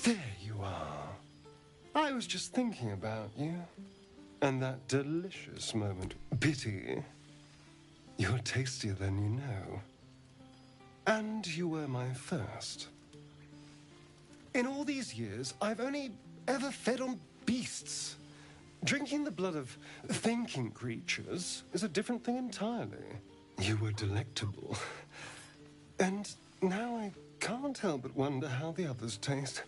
There you are. I was just thinking about you. And that delicious moment. Pity. You're tastier than you know. And you were my first. In all these years, I've only ever fed on beasts. Drinking the blood of thinking creatures is a different thing entirely. You were delectable. And now I can't help but wonder how the others taste.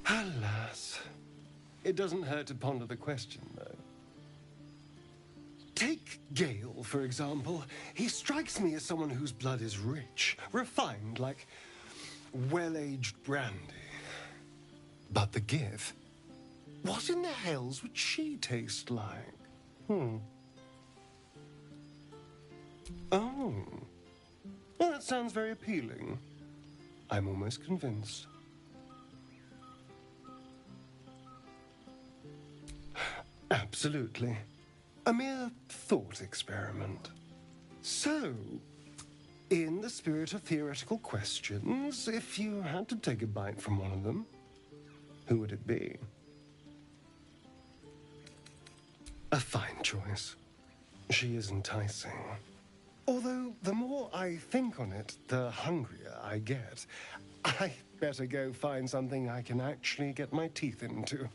Alas. It doesn't hurt to ponder the question, though. Take Gale, for example. He strikes me as someone whose blood is rich, refined, like well-aged brandy. But the Give? What in the hells would she taste like? Oh. Well, that sounds very appealing. I'm almost convinced. Absolutely. A mere thought experiment. So, in the spirit of theoretical questions, if you had to take a bite from one of them, who would it be? A fine choice. She is enticing. Although, the more I think on it, the hungrier I get. I better go find something I can actually get my teeth into.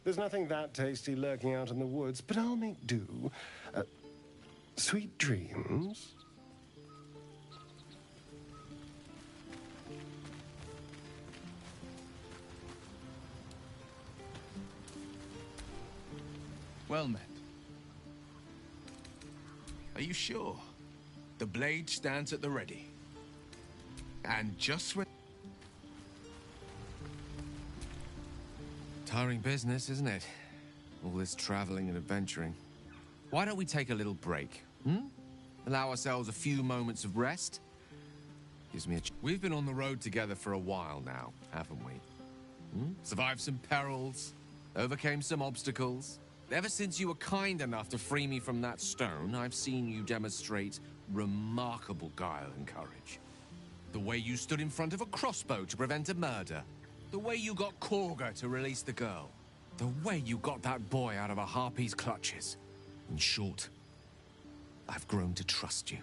There's nothing that tasty lurking out in the woods, but I'll make do. Sweet dreams. Well met. Are you sure? The blade stands at the ready. And just when... Tiring business, isn't it? All this traveling and adventuring. Why don't we take a little break, Allow ourselves a few moments of rest? Gives me a... We've been on the road together for a while now, haven't we? Survived some perils, overcame some obstacles. Ever since you were kind enough to free me from that stone, I've seen you demonstrate remarkable guile and courage. The way you stood in front of a crossbow to prevent a murder. The way you got Korga to release the girl. The way you got that boy out of a harpy's clutches. In short, I've grown to trust you.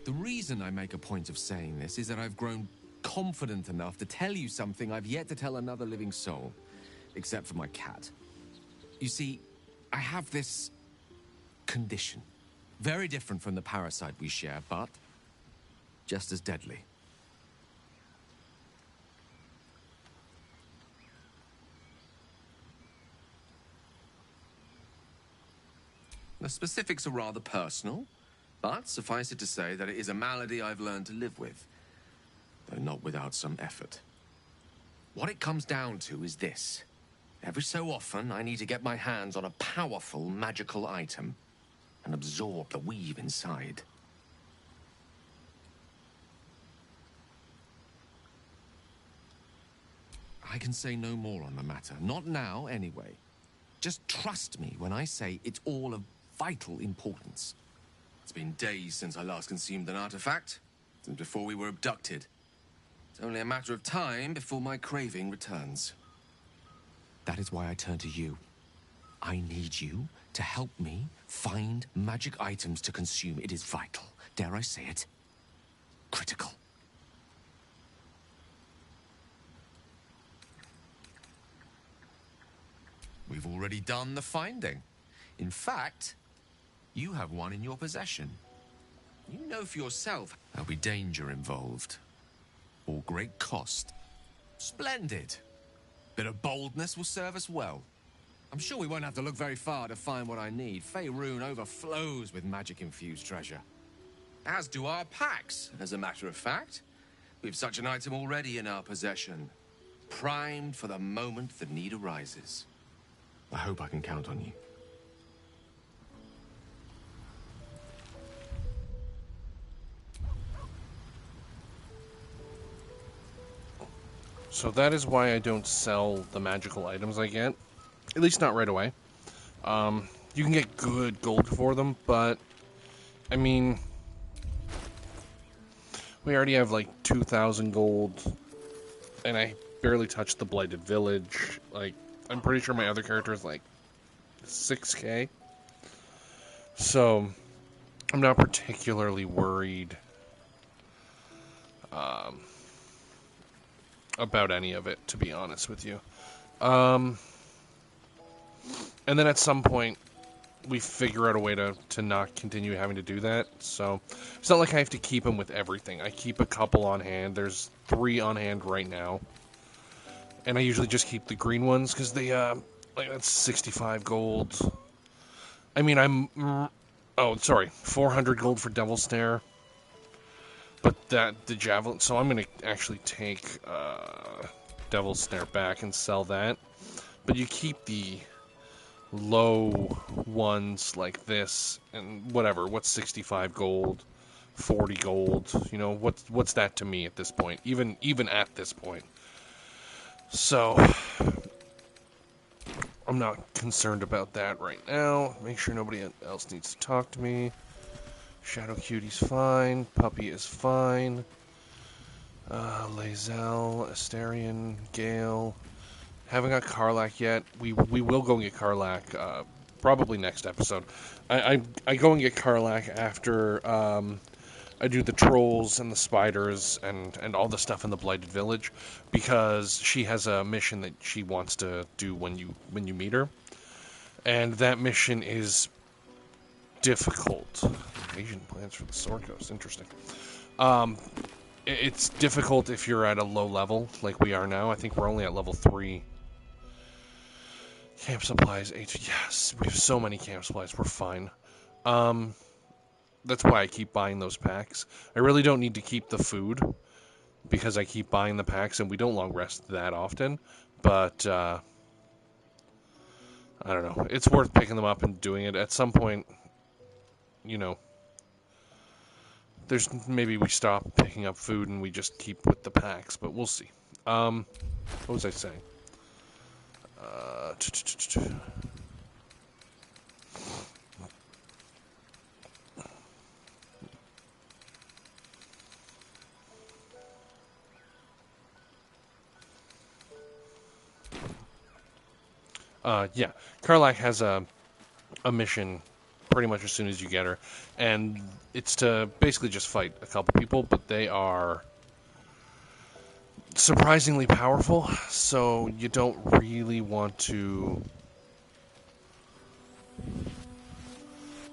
The reason I make a point of saying this is that I've grown confident enough to tell you something I've yet to tell another living soul. Except for my cat. You see, I have this condition. Very different from the parasite we share, but just as deadly. The specifics are rather personal, but suffice it to say that it is a malady I've learned to live with, though not without some effort. What it comes down to is this. Every so often, I need to get my hands on a powerful magical item and absorb the weave inside. I can say no more on the matter. Not now, anyway. Just trust me when I say it's all of vital importance. It's been days since I last consumed an artifact, since before we were abducted. It's only a matter of time before my craving returns. That is why I turn to you. I need you to help me find magic items to consume. It is vital. Dare I say it? Critical. We've already done the finding. In fact, you have one in your possession. You know for yourself there'll be danger involved. Or great cost. Splendid. Bit of boldness will serve us well. I'm sure we won't have to look very far to find what I need. Faerun overflows with magic-infused treasure. As do our packs, as a matter of fact. We've such an item already in our possession. Primed for the moment the need arises. I hope I can count on you. So that is why I don't sell the magical items I get. At least not right away. You can get good gold for them, but I mean, we already have like 2,000 gold, and I barely touched the Blighted Village. Like, I'm pretty sure my other character is like 6K. So I'm not particularly worried about any of it, to be honest with you. And then at some point, we figure out a way to not continue having to do that. So it's not like I have to keep them with everything. I keep a couple on hand. There's 3 on hand right now. And I usually just keep the green ones because they, like, that's 65 gold. I mean, oh, sorry, 400 gold for Devil's Snare. But the Javelin, so I'm going to actually take Devil's Snare back and sell that. But you keep the low ones like this, and whatever, what's 65 gold, 40 gold, you know, what's that to me at this point, even at this point. So I'm not concerned about that right now. Make sure nobody else needs to talk to me. Shadow Cutie's fine, Puppy is fine, Lae'zel, Astarion, Gale. Haven't got Karlach yet. We will go and get Karlach probably next episode. I go and get Karlach after I do the trolls and the spiders and all the stuff in the Blighted Village, because she has a mission that she wants to do when you meet her, and that mission is difficult. Asian plans for the Sword Coast, interesting. It's difficult if you're at a low level like we are now. I think we're only at level 3. Camp supplies, yes, we have so many camp supplies, we're fine. That's why I keep buying those packs. I really don't need to keep the food, because I keep buying the packs, and we don't long rest that often, but, I don't know, it's worth picking them up and doing it. At some point, you know, maybe we stop picking up food and we just keep with the packs, but we'll see. What was I saying? Yeah, Karlach has a mission pretty much as soon as you get her, and it's to basically just fight a couple people, but they are surprisingly powerful, so you don't really want to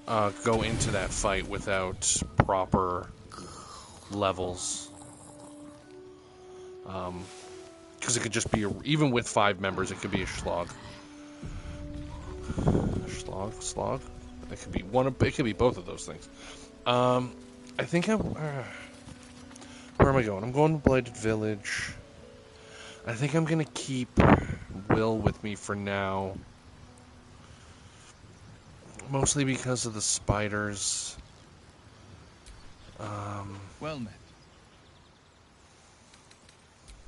go into that fight without proper levels, because it could just be even with 5 members, it could be a slog. Slog. It could be it could be both of those things. I think where am I going? I'm going to Blighted Village. I think I'm gonna keep Will with me for now, mostly because of the spiders. Well met.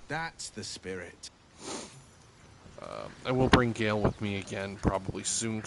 That's the spirit. I will bring Gale with me again probably soon.